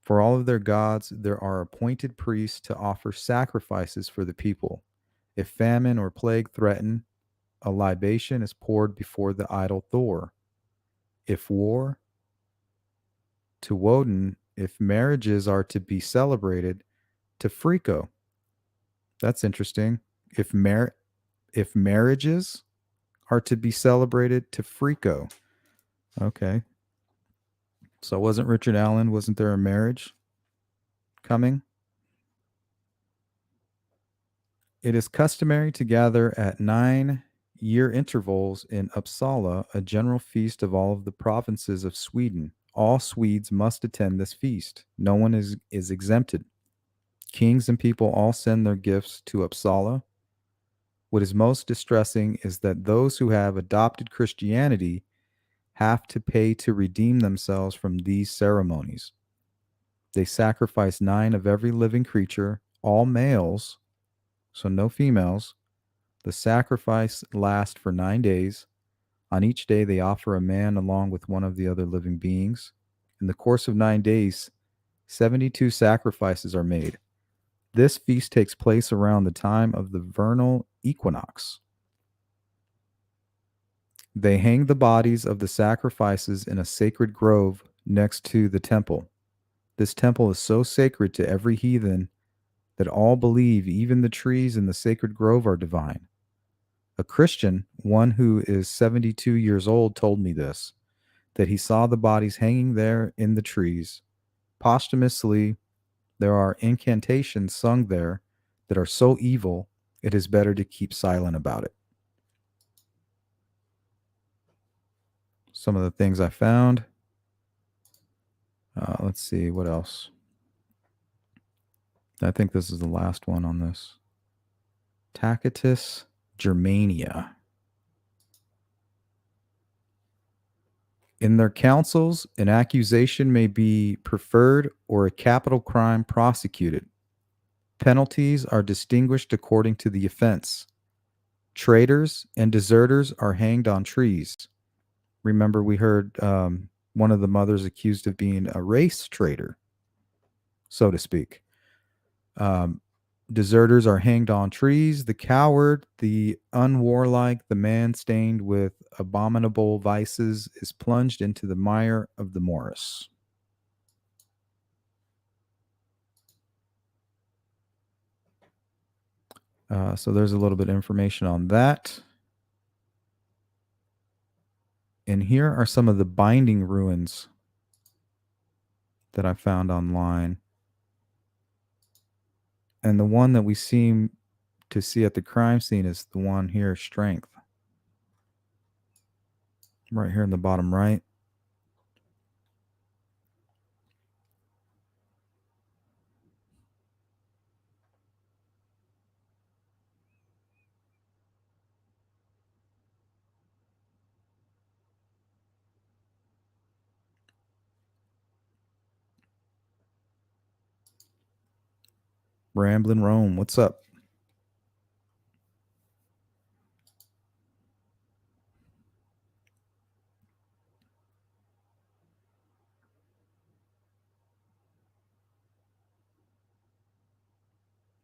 For all of their gods, there are appointed priests to offer sacrifices for the people. If famine or plague threaten, a libation is poured before the idol Thor. If war, to Woden. If marriages are to be celebrated, to Frico. That's interesting. If mar- if marriages are to be celebrated, to Frico. Okay. So wasn't Richard Allen, wasn't there a marriage coming? It is customary to gather at 9-year intervals in Uppsala, a general feast of all of the provinces of Sweden. All Swedes must attend this feast. No one is exempted. Kings and people all send their gifts to Uppsala. What is most distressing is that those who have adopted Christianity have to pay to redeem themselves from these ceremonies. They sacrifice 9 of every living creature, all males, so no females. The sacrifice lasts for 9 days. On each day, they offer a man along with one of the other living beings. In the course of 9 days, 72 sacrifices are made. This feast takes place around the time of the vernal equinox. They hang the bodies of the sacrifices in a sacred grove next to the temple. This temple is so sacred to every heathen that all believe even the trees in the sacred grove are divine. A Christian, one who is 72 years old, told me this, that he saw the bodies hanging there in the trees. Posthumously, there are incantations sung there that are so evil, it is better to keep silent about it. Some of the things I found. Let's see, what else? I think this is the last one on this. Tacitus Germania. In their councils, an accusation may be preferred or a capital crime prosecuted. Penalties are distinguished according to the offense. Traitors and deserters are hanged on trees. Remember, we heard one of the mothers accused of being a race traitor, so to speak. Deserters are hanged on trees. The coward, the unwarlike, the man stained with abominable vices is plunged into the mire of the Morris. So there's a little bit of information on that. And here are some of the binding ruins that I found online. And the one that we seem to see at the crime scene is the one here, strength. Right here in the bottom right. Ramblin' Rome, what's up?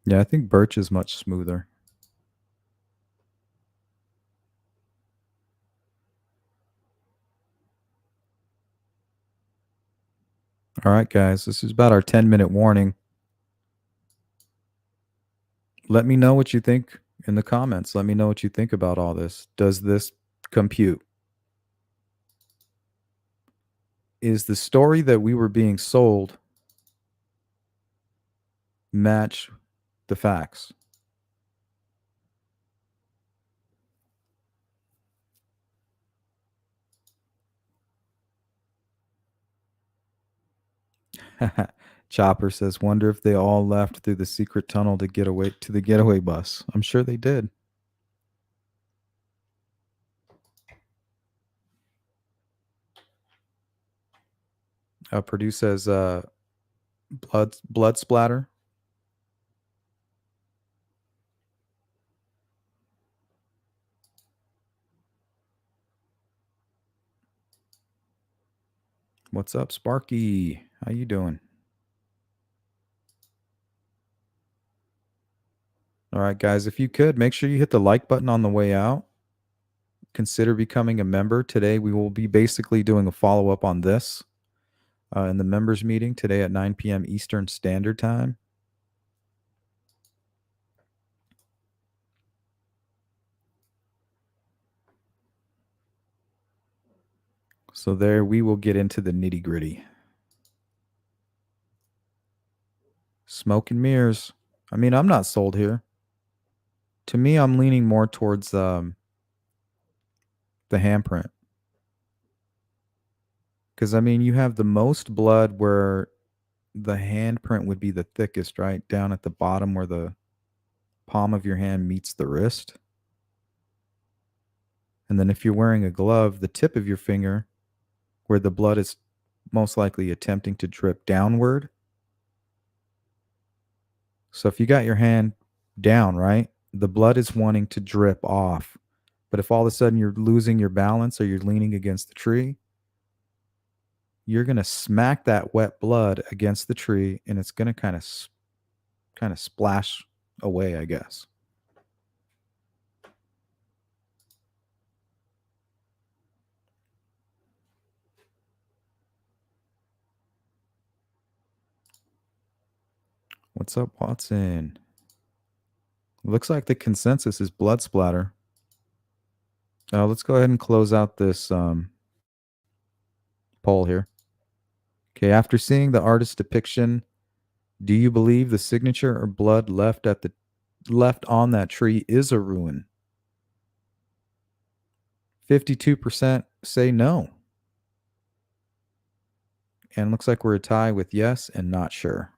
Yeah, I think birch is much smoother. All right, guys, this is about our 10-minute warning. Let me know what you think in the comments. Let me know what you think about all this. Does this compute? Is the story that we were being sold match the facts? Chopper says, "Wonder if they all left through the secret tunnel to get away to the getaway bus." I'm sure they did. Purdue says, blood splatter. What's up, Sparky? How you doing? All right, guys, if you could, make sure you hit the like button on the way out. consider becoming a member, today we will be basically doing a follow up on this in the members meeting today at 9 p.m. Eastern Standard Time. So there we will get into the nitty gritty. Smoke and mirrors. I mean, I'm not sold here. To me, I'm leaning more towards the handprint. Because, I mean, you have the most blood where the handprint would be the thickest, right? Down at the bottom where the palm of your hand meets the wrist. And then if you're wearing a glove, the tip of your finger, where the blood is most likely attempting to drip downward. So if you got your hand down, right, the blood is wanting to drip off. But if all of a sudden you're losing your balance or you're leaning against the tree, you're going to smack that wet blood against the tree and it's going to kind of splash away, I guess. What's up, Watson? Looks like the consensus is blood splatter. Let's go ahead and close out this poll here. Okay, after seeing the artist's depiction, do you believe the signature or blood left on that tree is a ruin? 52% say no. And looks like we're a tie with yes and not sure.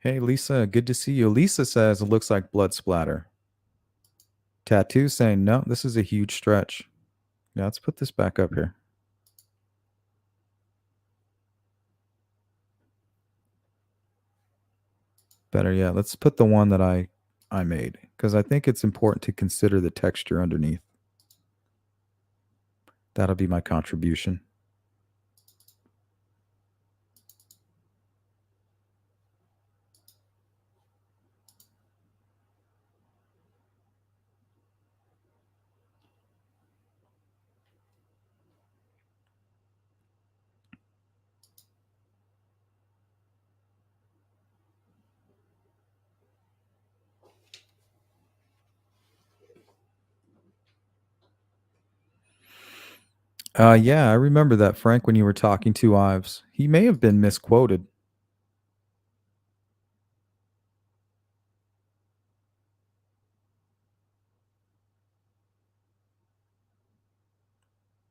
Hey, Lisa, good to see you. Lisa says it looks like blood splatter. Tattoo saying no, this is a huge stretch. Yeah, let's put this back up here. Better yet, let's put the one that I made because I think it's important to consider the texture underneath. That'll be my contribution. Yeah, I remember that, Frank, when you were talking to Ives. He may have been misquoted.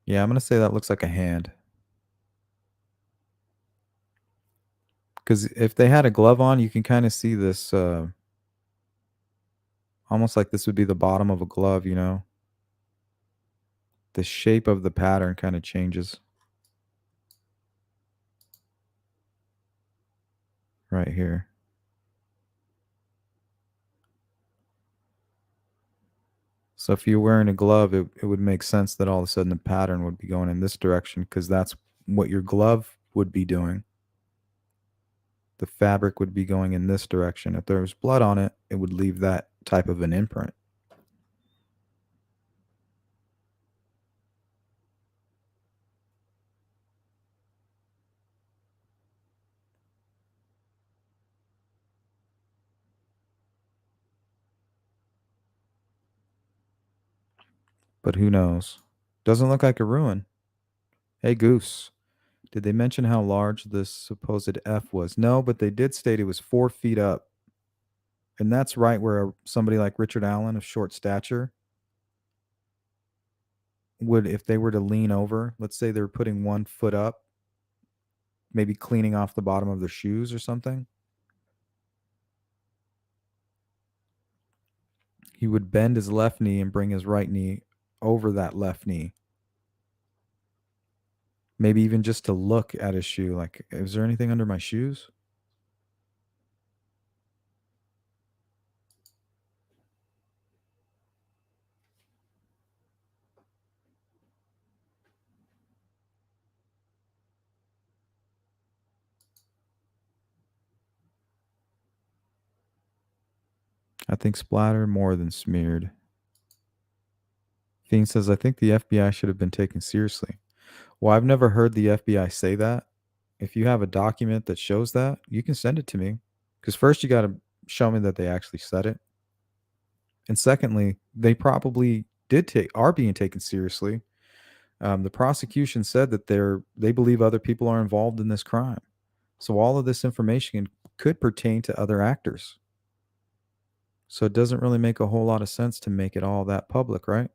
Yeah, I'm going to say that looks like a hand. Because if they had a glove on, you can kind of see this, almost like this would be the bottom of a glove, you know? The shape of the pattern kind of changes. Right here. So if you're wearing a glove, it would make sense that all of a sudden the pattern would be going in this direction because that's what your glove would be doing. The fabric would be going in this direction. If there was blood on it, it would leave that type of an imprint. But who knows? Doesn't look like a ruin. Hey, Goose. Did they mention how large this supposed F was? No, but they did state it was 4 feet up. And that's right where somebody like Richard Allen of short stature would, if they were to lean over, let's say they're putting 1 foot up, maybe cleaning off the bottom of their shoes or something, he would bend his left knee and bring his right knee over that left knee. Maybe even just to look at his shoe. Like, is there anything under my shoes? think splatter more than smeared. Fiend says, I think the FBI should have been taken seriously. Well, I've never heard the FBI say that. If you have a document that shows that, you can send it to me. Because first, you got to show me that they actually said it. And secondly, they probably are being taken seriously. The prosecution said that they believe other people are involved in this crime. So all of this information could pertain to other actors. So it doesn't really make a whole lot of sense to make it all that public, right?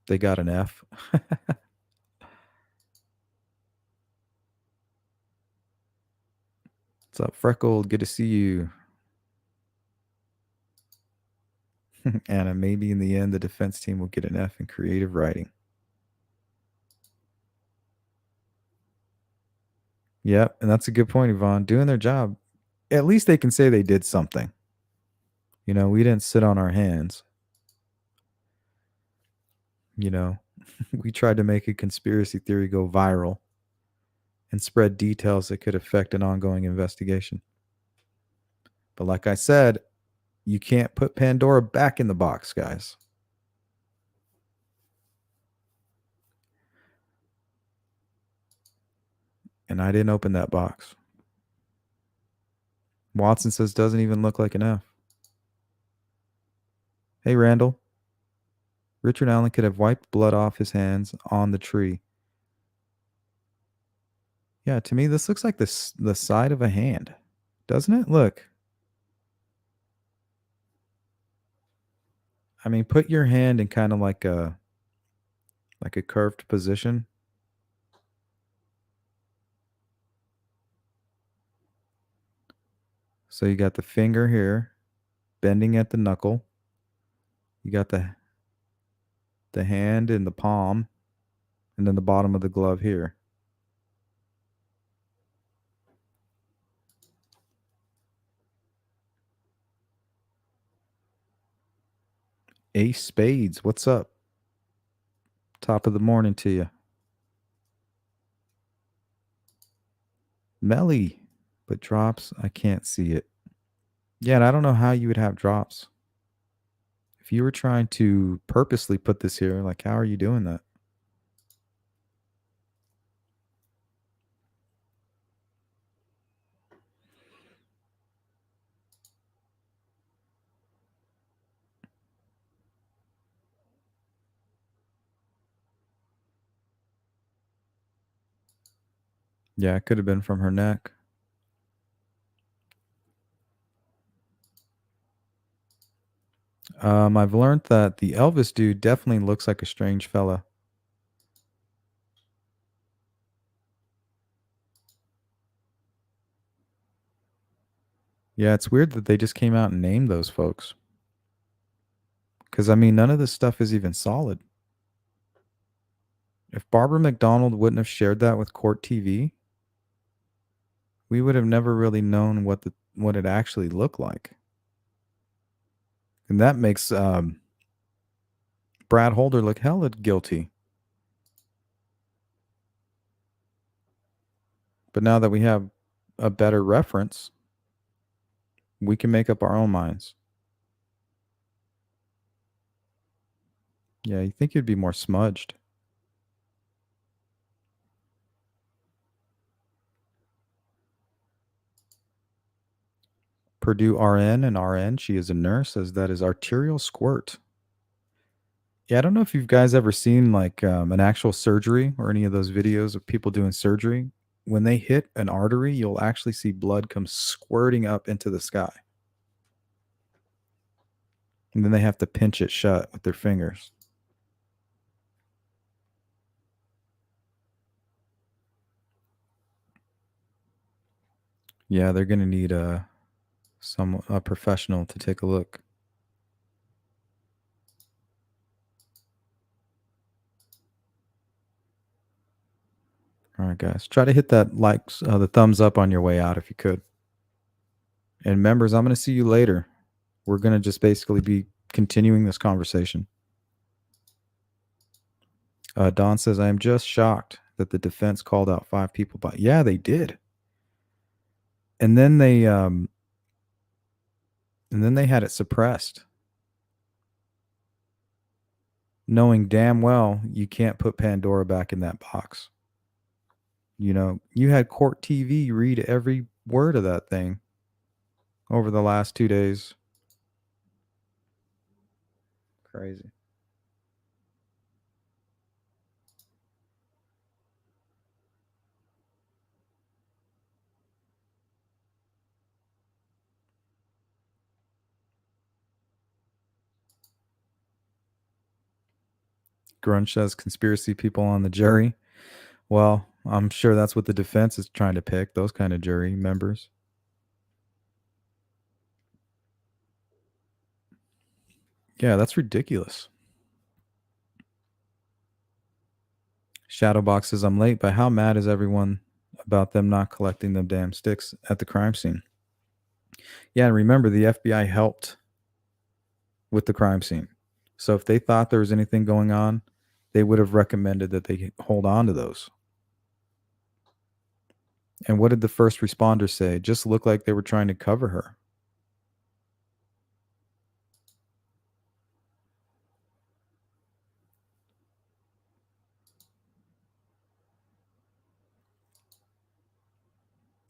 They got an F. What's up, Freckle? Good to see you. Anna, maybe in the end, the defense team will get an F in creative writing. Yep, and that's a good point, Yvonne. Doing their job. At least they can say they did something. You know, we didn't sit on our hands. You know, we tried to make a conspiracy theory go viral and spread details that could affect an ongoing investigation. But like I said, you can't put Pandora back in the box, guys. And I didn't open that box. Watson says doesn't even look like an F. Hey, Randall. Richard Allen could have wiped blood off his hands on the tree. Yeah, to me, this looks like the side of a hand. Doesn't it? Look. I mean, put your hand in kind of like a curved position. So you got the finger here, bending at the knuckle. You got the hand in the palm, and then the bottom of the glove here. Ace Spades, what's up? Top of the morning to you. Melly, but drops, I can't see it. Yeah, and I don't know how you would have drops. If you were trying to purposely put this here, like, how are you doing that? Yeah, it could have been from her neck. I've learned that the Elvis dude definitely looks like a strange fella. Yeah, it's weird that they just came out and named those folks. Because, I mean, none of this stuff is even solid. If Barbara McDonald wouldn't have shared that with Court TV, we would have never really known what it actually looked like. And that makes Brad Holder look hella guilty. But now that we have a better reference, we can make up our own minds. Yeah, you think you'd be more smudged. Purdue RN and RN, she is a nurse, says that is arterial squirt. Yeah, I don't know if you guys ever seen like an actual surgery or any of those videos of people doing surgery. When they hit an artery, you'll actually see blood come squirting up into the sky. And then they have to pinch it shut with their fingers. Yeah, they're going to need a professional to take a look. All right, guys. Try to hit that the thumbs up on your way out if you could. And members, I'm going to see you later. We're going to just basically be continuing this conversation. Don says, I am just shocked that the defense called out 5 people by. Yeah, they did. And then they had it suppressed, knowing damn well you can't put Pandora back in that box. You had Court TV read every word of that thing over the last 2 days. Crazy. Grunge says conspiracy people on the jury. Well, I'm sure that's what the defense is trying to pick, those kind of jury members. Yeah, that's ridiculous. Shadowbox says, I'm late, but how mad is everyone about them not collecting them damn sticks at the crime scene? Yeah, and remember, the FBI helped with the crime scene. So if they thought there was anything going on, they would have recommended that they hold on to those. And what did the first responders say? It just looked like they were trying to cover her.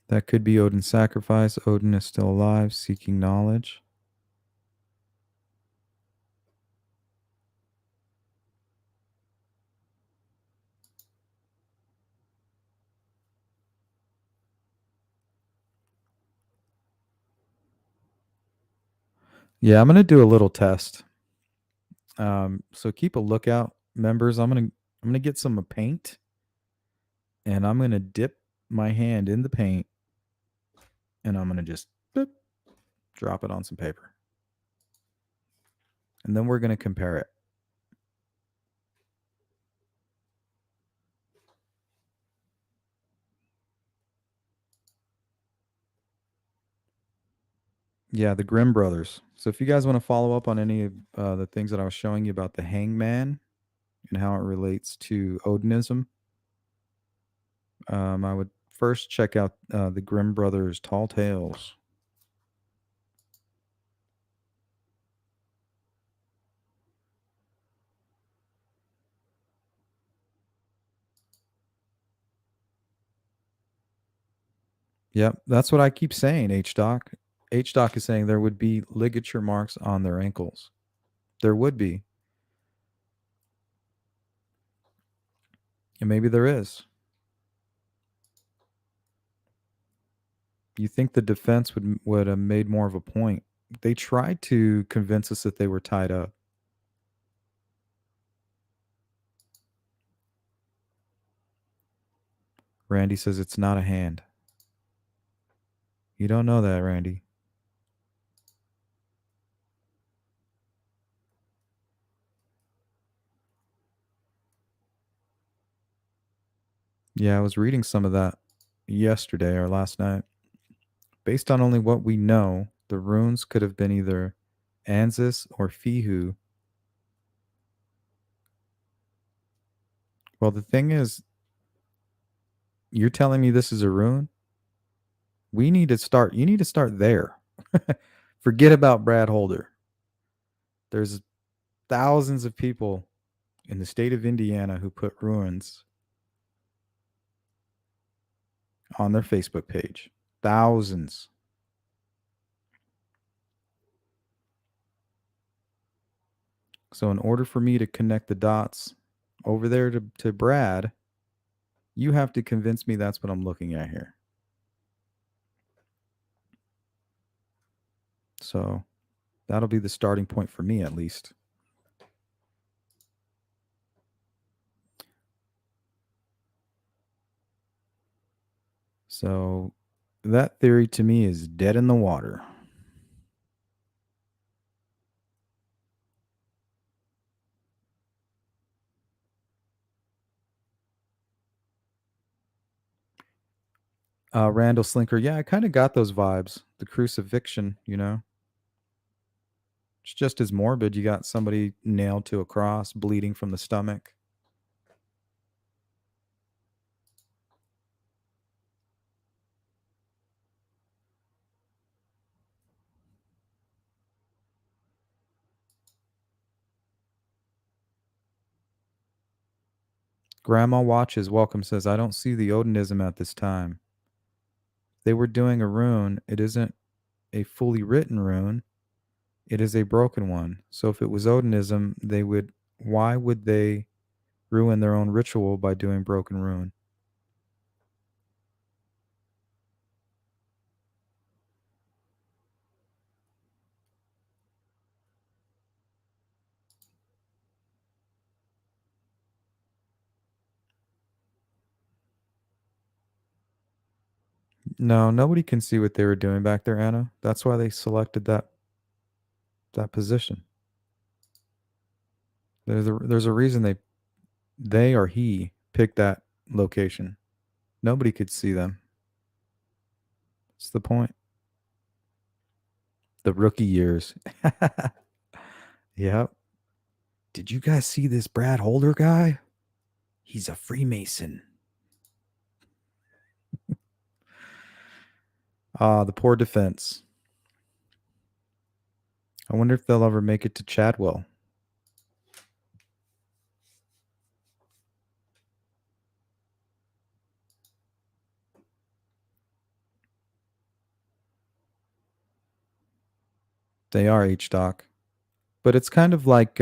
That could be Odin's sacrifice. Odin is still alive, seeking knowledge. Yeah, I'm gonna do a little test. So keep a lookout, members. I'm gonna get some paint, and I'm gonna dip my hand in the paint, and I'm gonna just boop, drop it on some paper, and then we're gonna compare it. Yeah, the Grimm brothers. So if you guys want to follow up on any of the things that I was showing you about the hangman and how it relates to Odinism, I would first check out the Grimm brothers' Tall Tales. Yep, that's what I keep saying, H-Doc. H-Doc is saying there would be ligature marks on their ankles. There would be. And maybe there is. You think the defense would have made more of a point. They tried to convince us that they were tied up. Randy says it's not a hand. You don't know that, Randy. Yeah, I was reading some of that yesterday or last night. Based on only what we know, the runes could have been either Anzus or Fihu. Well, the thing is, you're telling me this is a rune? You need to start there. Forget about Brad Holder. There's thousands of people in the state of Indiana who put runes on their Facebook page. Thousands. So in order for me to connect the dots over there to Brad, you have to convince me that's what I'm looking at here. So that'll be the starting point for me, at least. So that theory to me is dead in the water. Randall Slinker, yeah, I kind of got those vibes. The crucifixion, It's just as morbid. You got somebody nailed to a cross, bleeding from the stomach. Grandma Watches Welcome says, I don't see the Odinism at this time. They were doing a rune. It isn't a fully written rune. It is a broken one. So if it was Odinism, why would they ruin their own ritual by doing broken rune? No, nobody can see what they were doing back there, Anna. That's why they selected that position. There's a reason they or he picked that location. Nobody could see them. That's the point. The rookie years. Yep. Did you guys see this Brad Holder guy? He's a Freemason. The poor defense. I wonder if they'll ever make it to Chadwell. They are H-Doc. But it's kind of like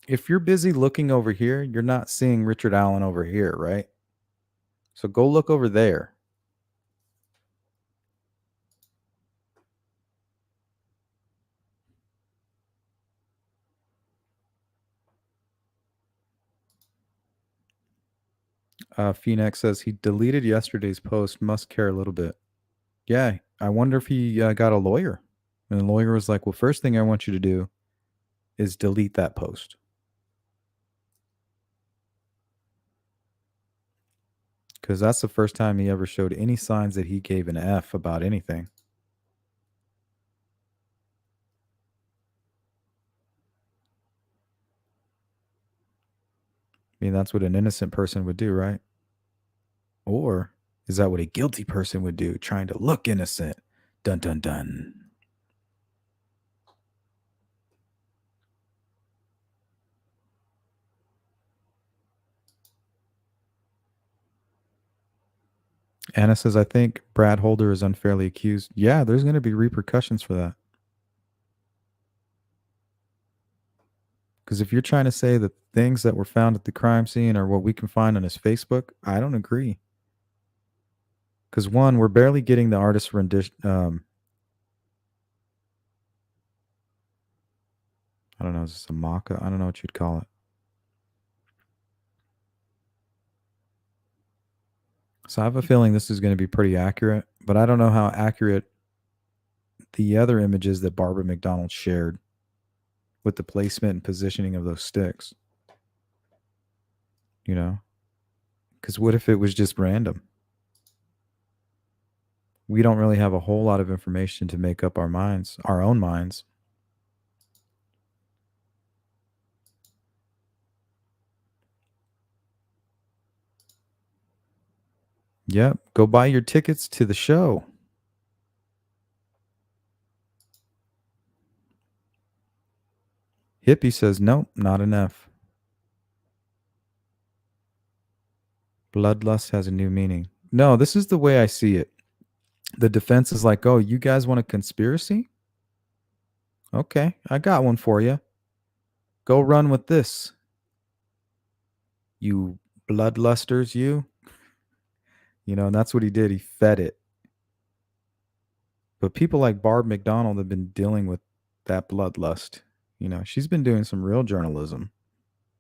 if you're busy looking over here, you're not seeing Richard Allen over here, right? So go look over there. Phoenix says he deleted yesterday's post. Must care a little bit. Yeah, I wonder if he got a lawyer. And the lawyer was like, well, first thing I want you to do is delete that post. Because that's the first time he ever showed any signs that he gave an F about anything. I mean, that's what an innocent person would do, right? Or is that what a guilty person would do, trying to look innocent? Dun, dun, dun. Anna says, I think Brad Holder is unfairly accused. Yeah, there's going to be repercussions for that. Because if you're trying to say that things that were found at the crime scene are what we can find on his Facebook, I don't agree. Because one, we're barely getting the artist's rendition. I don't know, is this a maca? I don't know what you'd call it. So I have a feeling this is going to be pretty accurate, but I don't know how accurate the other images that Barbara McDonald shared with the placement and positioning of those sticks. You know? Because what if it was just random? We don't really have a whole lot of information to make up our own minds. Yep. Go buy your tickets to the show. Hippie says, nope, not enough. Bloodlust has a new meaning. No, this is the way I see it. The defense is like, oh, you guys want a conspiracy? Okay, I got one for you. Go run with this. You bloodlusters, you. You know, and that's what he did. He fed it. But people like Barb McDonald have been dealing with that bloodlust. You know, she's been doing some real journalism.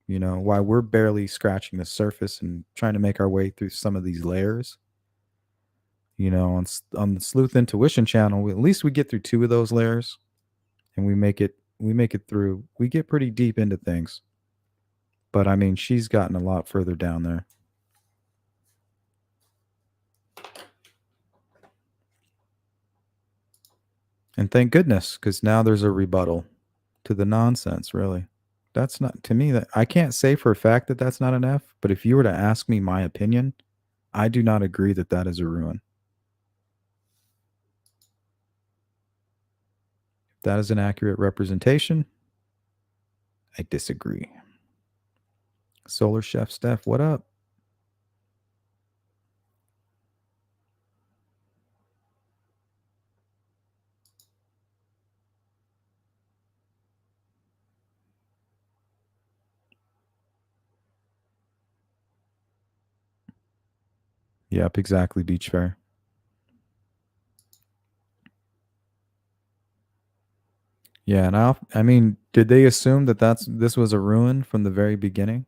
You know, while we're barely scratching the surface and trying to make our way through some of these layers. You know, on the Sleuth Intuition channel, at least we get through two of those layers, and we make it through. We get pretty deep into things. But I mean, she's gotten a lot further down there. And thank goodness, because now there's a rebuttal to the nonsense, really. That's not, to me, that I can't say for a fact that that's not an F, but if you were to ask me my opinion, I do not agree that that is a ruin. If that is an accurate representation, I disagree. Solar Chef Steph, what up? Yep, exactly, Beach Fair. Yeah, and I mean, did they assume that this was a ruin from the very beginning?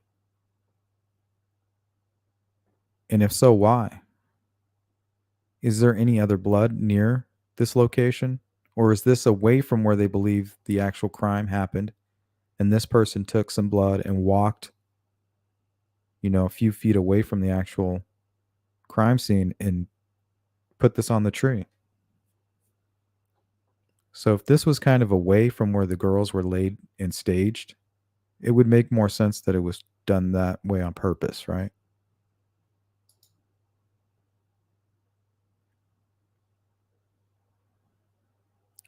And if so, why? Is there any other blood near this location? Or is this away from where they believe the actual crime happened? And this person took some blood and walked, a few feet away from the actual crime scene and put this on the tree. So if this was kind of away from where the girls were laid and staged, it would make more sense that it was done that way on purpose, right?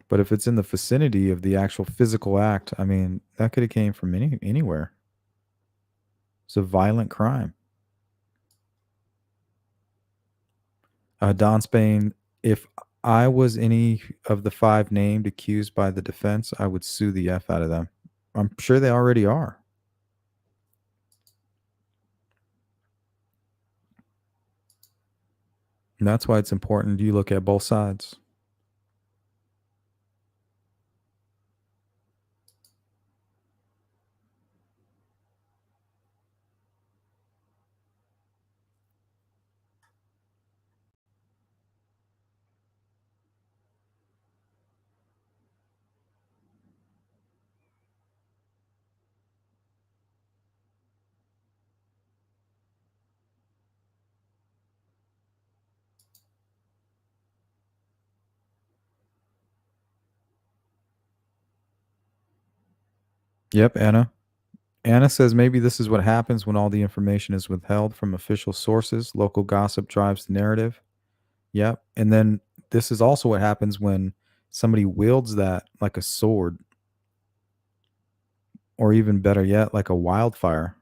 But if it's in the vicinity of the actual physical act, I mean, that could have came from anywhere. It's a violent crime. Don Spain, if I was any of the five named accused by the defense, I would sue the F out of them. I'm sure they already are. And that's why it's important you look at both sides. Yep, Anna. Anna says maybe this is what happens when all the information is withheld from official sources. Local gossip drives the narrative. Yep. And then this is also what happens when somebody wields that like a sword, or even better yet, like a wildfire.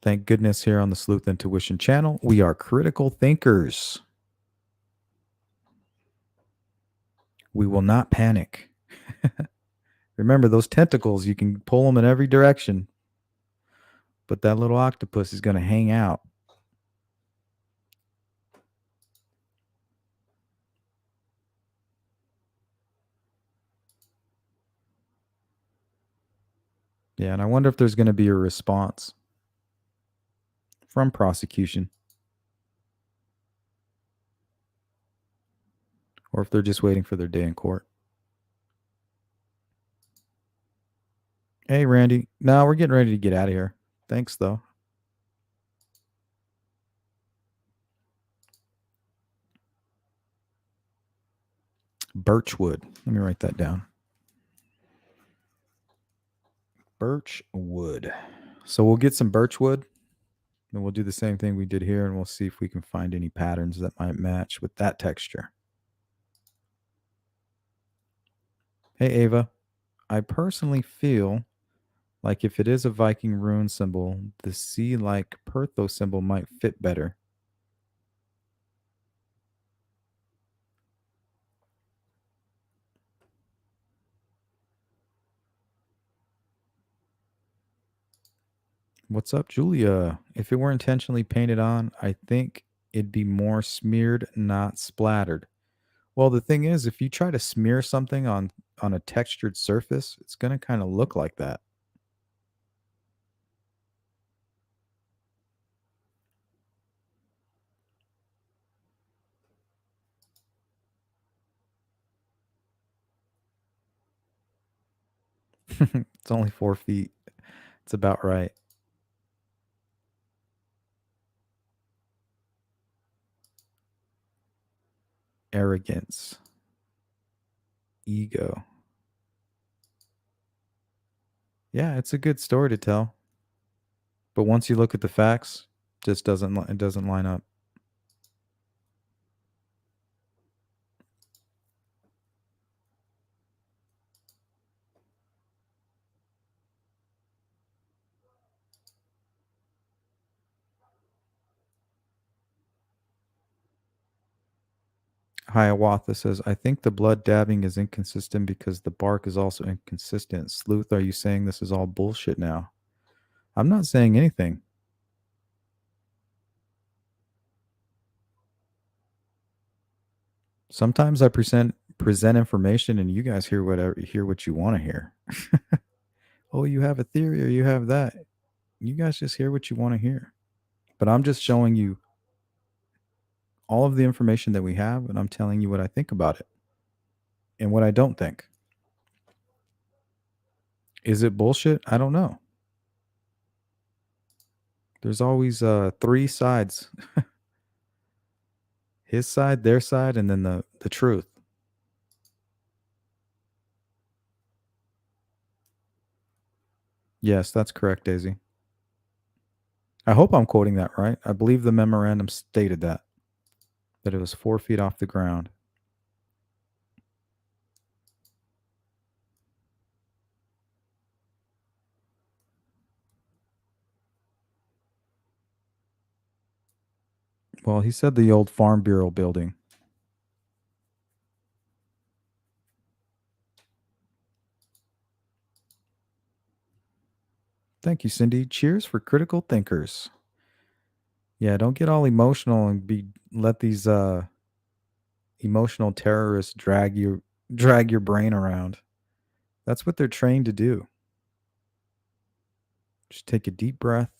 Thank goodness here on the Sleuth Intuition channel, we are critical thinkers. We will not panic. Remember, those tentacles, you can pull them in every direction, but that little octopus is going to hang out. Yeah, and I wonder if there's going to be a response from prosecution, or if they're just waiting for their day in court. Hey, Randy. No, we're getting ready to get out of here. Thanks, though. Birchwood. Let me write that down. Birchwood. So we'll get some birchwood and we'll do the same thing we did here, and we'll see if we can find any patterns that might match with that texture. Hey, Ava. I personally feel like if it is a Viking rune symbol, the sea like Pertho symbol might fit better. What's up, Julia? If it were intentionally painted on, I think it'd be more smeared, not splattered. Well, the thing is, if you try to smear something on a textured surface, it's going to kind of look like that. It's only 4 feet. It's about right. Arrogance, ego. Yeah, it's a good story to tell, but once you look at the facts, it doesn't line up. Hiawatha says, I think the blood dabbing is inconsistent because the bark is also inconsistent. Sleuth, are you saying this is all bullshit now? I'm not saying anything. Sometimes I present information and you guys hear what you want to hear. Oh, you have a theory or you have that. You guys just hear what you want to hear. But I'm just showing you all of the information that we have and I'm telling you what I think about it and what I don't think. Is it bullshit? I don't know. There's always three sides. His side, their side, and then the truth. Yes, that's correct, Daisy. I hope I'm quoting that right. I believe the memorandum stated that it was 4 feet off the ground. Well, he said the old Farm Bureau building. Thank you, Cindy. Cheers for critical thinkers. Yeah, don't get all emotional and let these emotional terrorists drag your brain around. That's what they're trained to do. Just take a deep breath,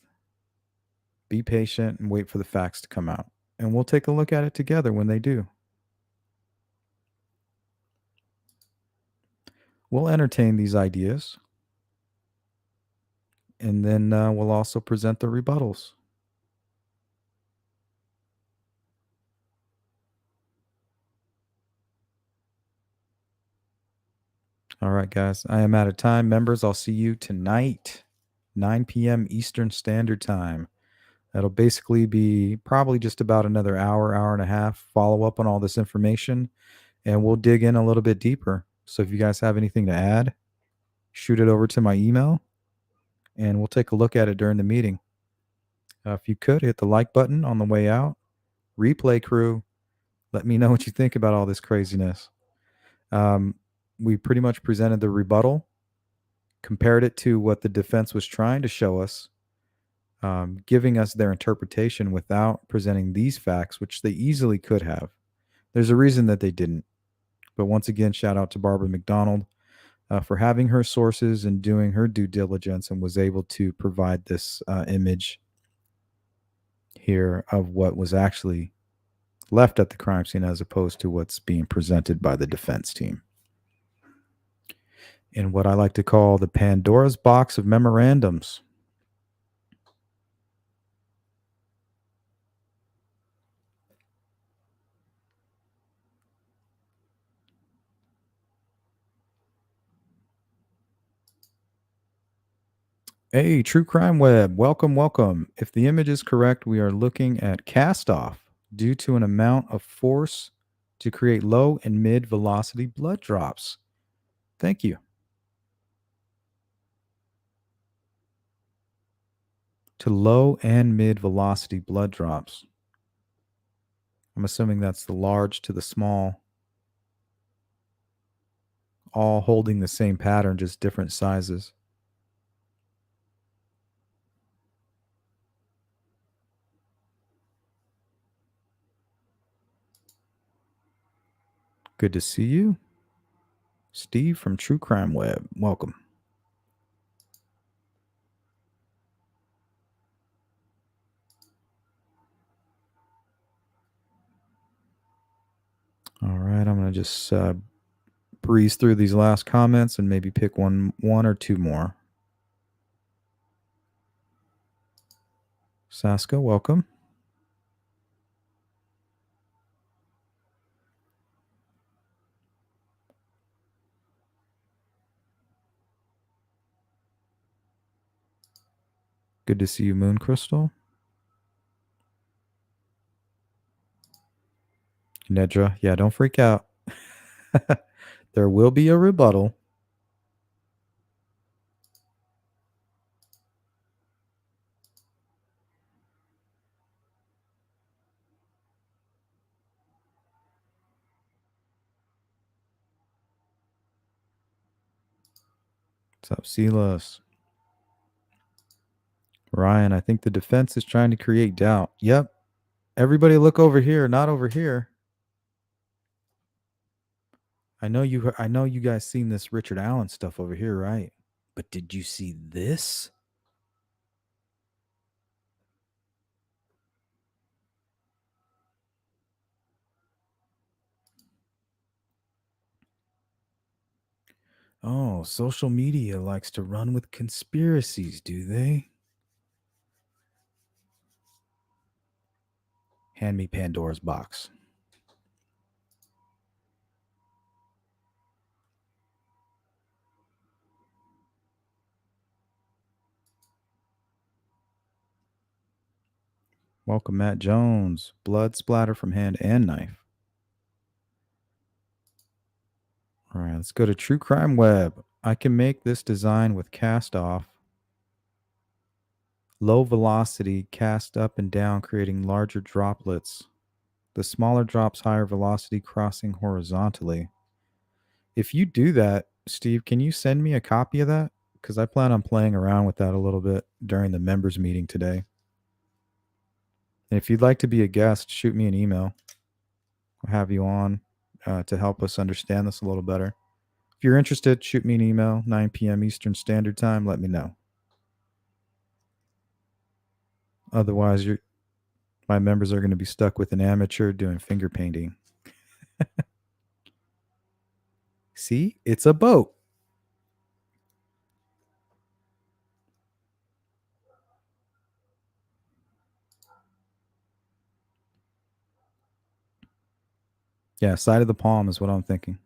be patient, and wait for the facts to come out. And we'll take a look at it together when they do. We'll entertain these ideas, and then we'll also present the rebuttals. All right, guys. I am out of time. Members, I'll see you tonight, 9 p.m. Eastern Standard Time. That'll basically be probably just about another hour and a half, follow up on all this information, and we'll dig in a little bit deeper. So if you guys have anything to add, shoot it over to my email, and we'll take a look at it during the meeting. If you could, hit the like button on the way out. Replay crew, let me know what you think about all this craziness. We pretty much presented the rebuttal, compared it to what the defense was trying to show us, giving us their interpretation without presenting these facts, which they easily could have. There's a reason that they didn't. But once again, shout out to Barbara McDonald for having her sources and doing her due diligence and was able to provide this image here of what was actually left at the crime scene as opposed to what's being presented by the defense team. In what I like to call the Pandora's box of memorandums. Hey, True Crime Web, welcome, welcome. If the image is correct, we are looking at cast off due to an amount of force to create low and mid velocity blood drops. Thank you. To low and mid velocity blood drops. I'm assuming that's the large to the small, all holding the same pattern, just different sizes. Good to see you. Steve from True Crime Web. Welcome. All right, I'm going to just breeze through these last comments and maybe pick one or two more. Saska, welcome. Good to see you, Moon Crystal. Nedra, yeah, don't freak out. There will be a rebuttal. What's up, Silas? Ryan, I think the defense is trying to create doubt. Yep. Everybody look over here, not over here. I know you guys seen this Richard Allen stuff over here, right? But did you see this? Oh, social media likes to run with conspiracies, do they? Hand me Pandora's box. Welcome, Matt Jones. Blood splatter from hand and knife. All right, let's go to True Crime Web. I can make this design with cast off, low velocity, cast up and down, creating larger droplets. The smaller drops, higher velocity, crossing horizontally. If you do that, Steve, can you send me a copy of that? Because I plan on playing around with that a little bit during the members meeting today. And if you'd like to be a guest, shoot me an email. I'll have you on to help us understand this a little better. If you're interested, shoot me an email, 9 p.m. Eastern Standard Time. Let me know. Otherwise, my members are going to be stuck with an amateur doing finger painting. See, it's a boat. Yeah, side of the palm is what I'm thinking.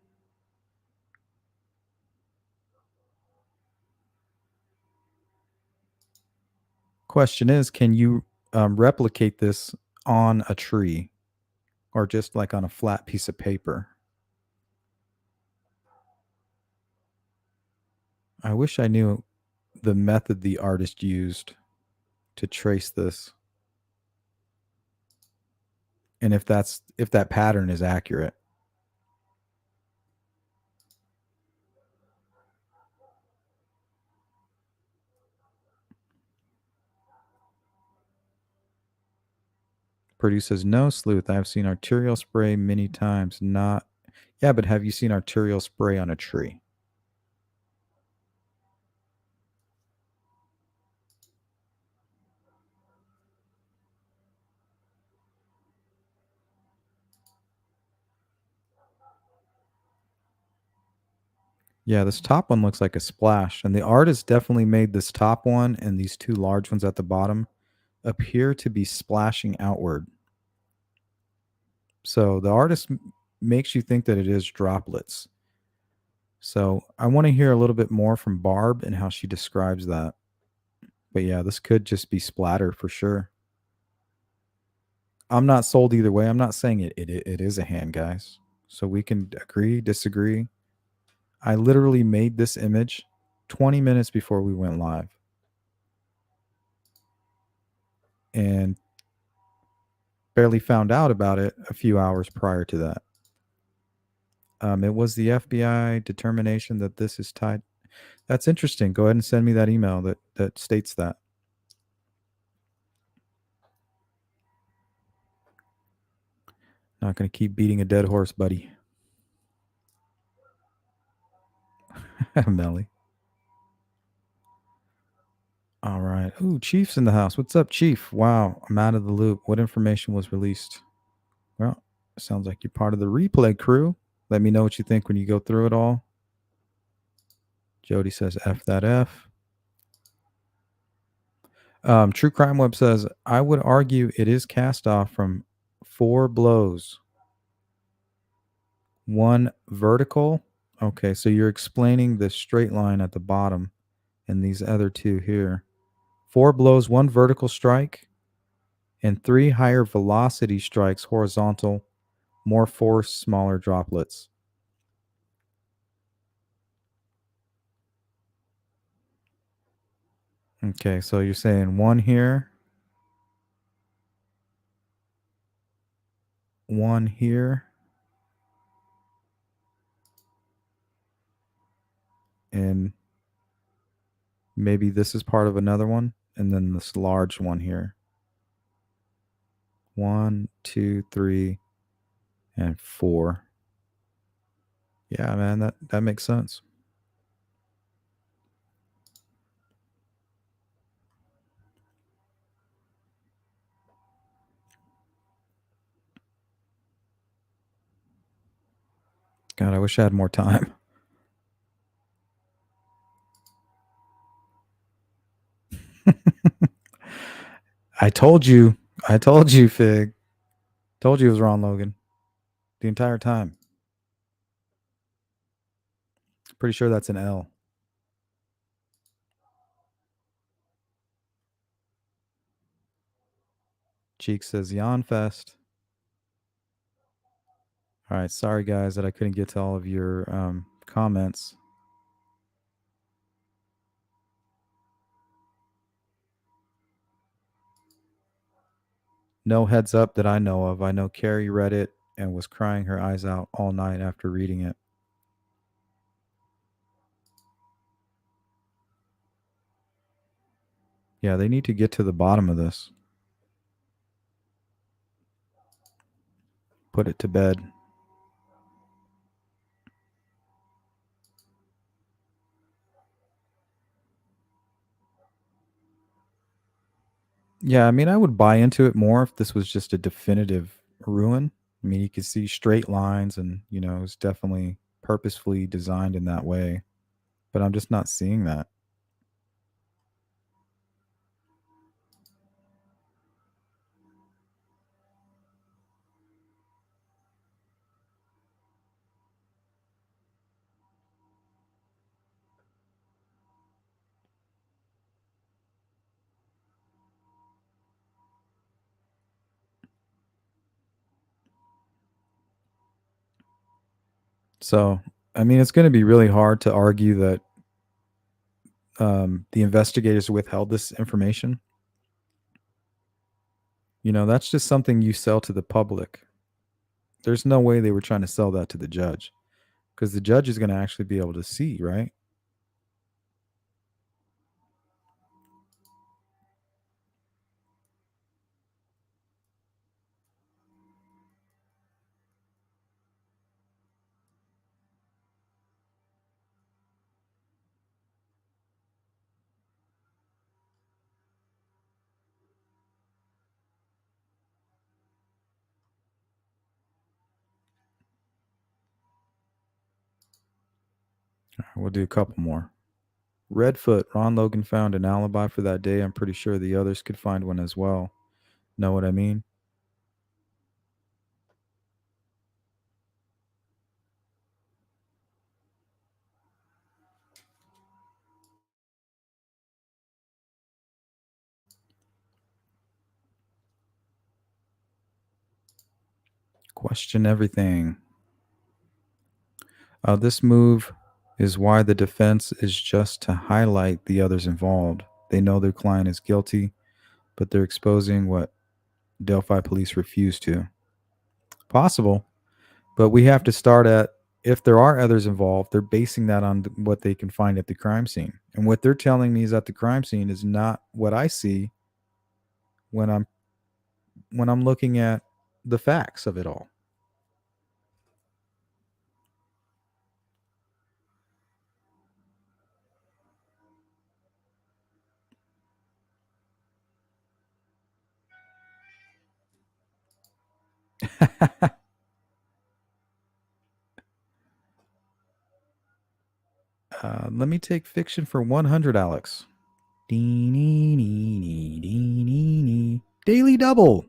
Question is, can you replicate this on a tree or just like on a flat piece of paper? I wish I knew the method the artist used to trace this, and if that pattern is accurate. Purdue says, no, Sleuth. I've seen arterial spray many times. Not, yeah, but have you seen arterial spray on a tree? Yeah, this top one looks like a splash, and the artist definitely made this top one and these two large ones at the bottom appear to be splashing outward. So the artist makes you think that it is droplets. So I want to hear a little bit more from Barb and how she describes that. But yeah, this could just be splatter for sure. I'm not sold either way. I'm not saying it is a hand, guys. So we can agree, disagree. I literally made this image 20 minutes before we went live. And barely found out about it a few hours prior to that. It was the FBI determination that this is tied. That's interesting. Go ahead and send me that email that states that. Not going to keep beating a dead horse, buddy. Melly. All right. Ooh, Chief's in the house. What's up, Chief? Wow, I'm out of the loop. What information was released? Well, sounds like you're part of the replay crew. Let me know what you think when you go through it all. Jody says, F that F. True Crime Web says, I would argue it is cast off from 4 blows. 1 vertical. Okay, so you're explaining the straight line at the bottom and these other 2 here. 4 blows, 1 vertical strike, and 3 higher velocity strikes horizontal, more force, smaller droplets. Okay, so you're saying 1 here, 1 here, and Maybe this is part of another one, and then this large one here. 1, 2, 3, and 4. Yeah, man, that makes sense. God, I wish I had more time. I told you. I told you, Fig. Told you it was wrong, Logan. The entire time. Pretty sure that's an L. Cheek says Yawn Fest. All right, sorry guys that I couldn't get to all of your comments. No heads up that I know of. I know Carrie read it and was crying her eyes out all night after reading it. Yeah, they need to get to the bottom of this. Put it to bed. Yeah, I mean, I would buy into it more if this was just a definitive ruin. I mean, you could see straight lines and, it's definitely purposefully designed in that way. But I'm just not seeing that. So, I mean, it's going to be really hard to argue that the investigators withheld this information. That's just something you sell to the public. There's no way they were trying to sell that to the judge because the judge is going to actually be able to see, right? All right, we'll do a couple more. Redfoot, Ron Logan found an alibi for that day. I'm pretty sure the others could find one as well. Know what I mean? Question everything. This move is why the defense is just to highlight the others involved. They know their client is guilty, but they're exposing what Delphi police refuse to. Possible, but we have to start at if there are others involved, they're basing that on what they can find at the crime scene. And what they're telling me is that the crime scene is not what I see when I'm looking at the facts of it all. Let me take fiction for 100, Alex. Daily double.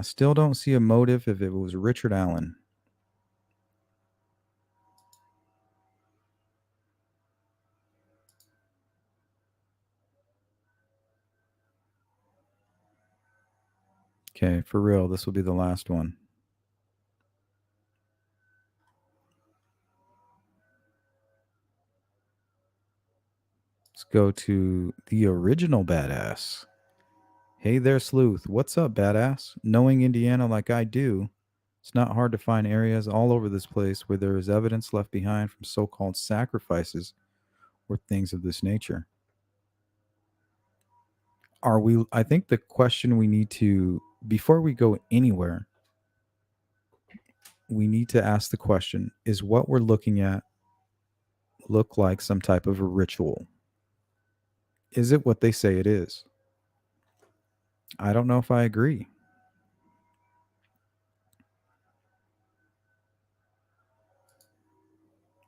Still don't see a motive if it was Richard Allen. Okay, for real, this will be the last one. Let's go to the original badass. Hey there, Sleuth. What's up, badass? Knowing Indiana like I do, It's not hard to find areas all over this place where there is evidence left behind from so called sacrifices or things of this nature. I think the question we need to, before we go anywhere, we need to ask the question, is what we're looking at look like some type of a ritual? Is it what they say it is? I don't know if I agree.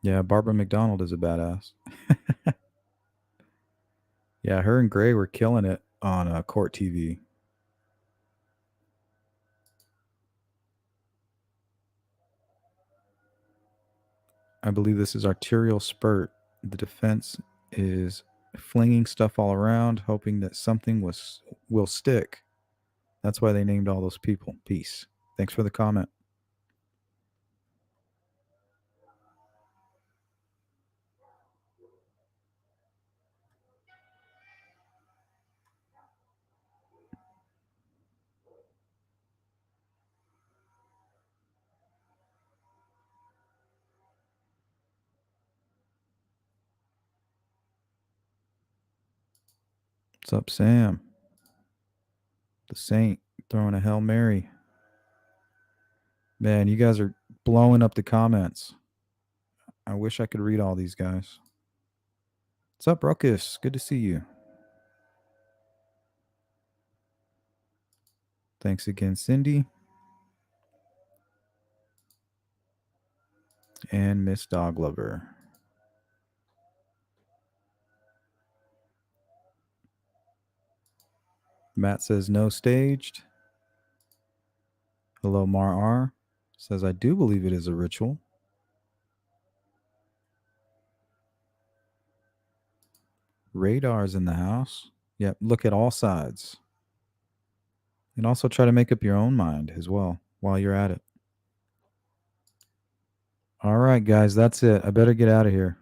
Yeah, Barbara McDonald is a badass. Yeah, her and Gray were killing it on court TV. I believe this is arterial spurt. The defense is flinging stuff all around, hoping that something will stick. That's why they named all those people. Peace. Thanks for the comment. What's up, Sam? The Saint throwing a Hail Mary. Man, you guys are blowing up the comments. I wish I could read all these guys. What's up, Ruckus? Good to see you. Thanks again, Cindy. And Miss Dog Lover. Matt says no staged. Hello, Mar R. Says I do believe it is a ritual. Radar's in the house. Yep, look at all sides. And also try to make up your own mind as well while you're at it. All right, guys, that's it. I better get out of here.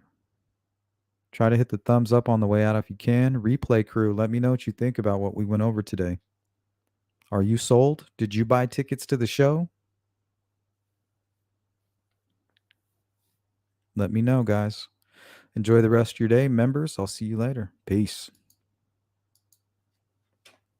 Try to hit the thumbs up on the way out if you can. Replay crew, let me know what you think about what we went over today. Are you sold? Did you buy tickets to the show? Let me know, guys. Enjoy the rest of your day, members. I'll see you later. Peace.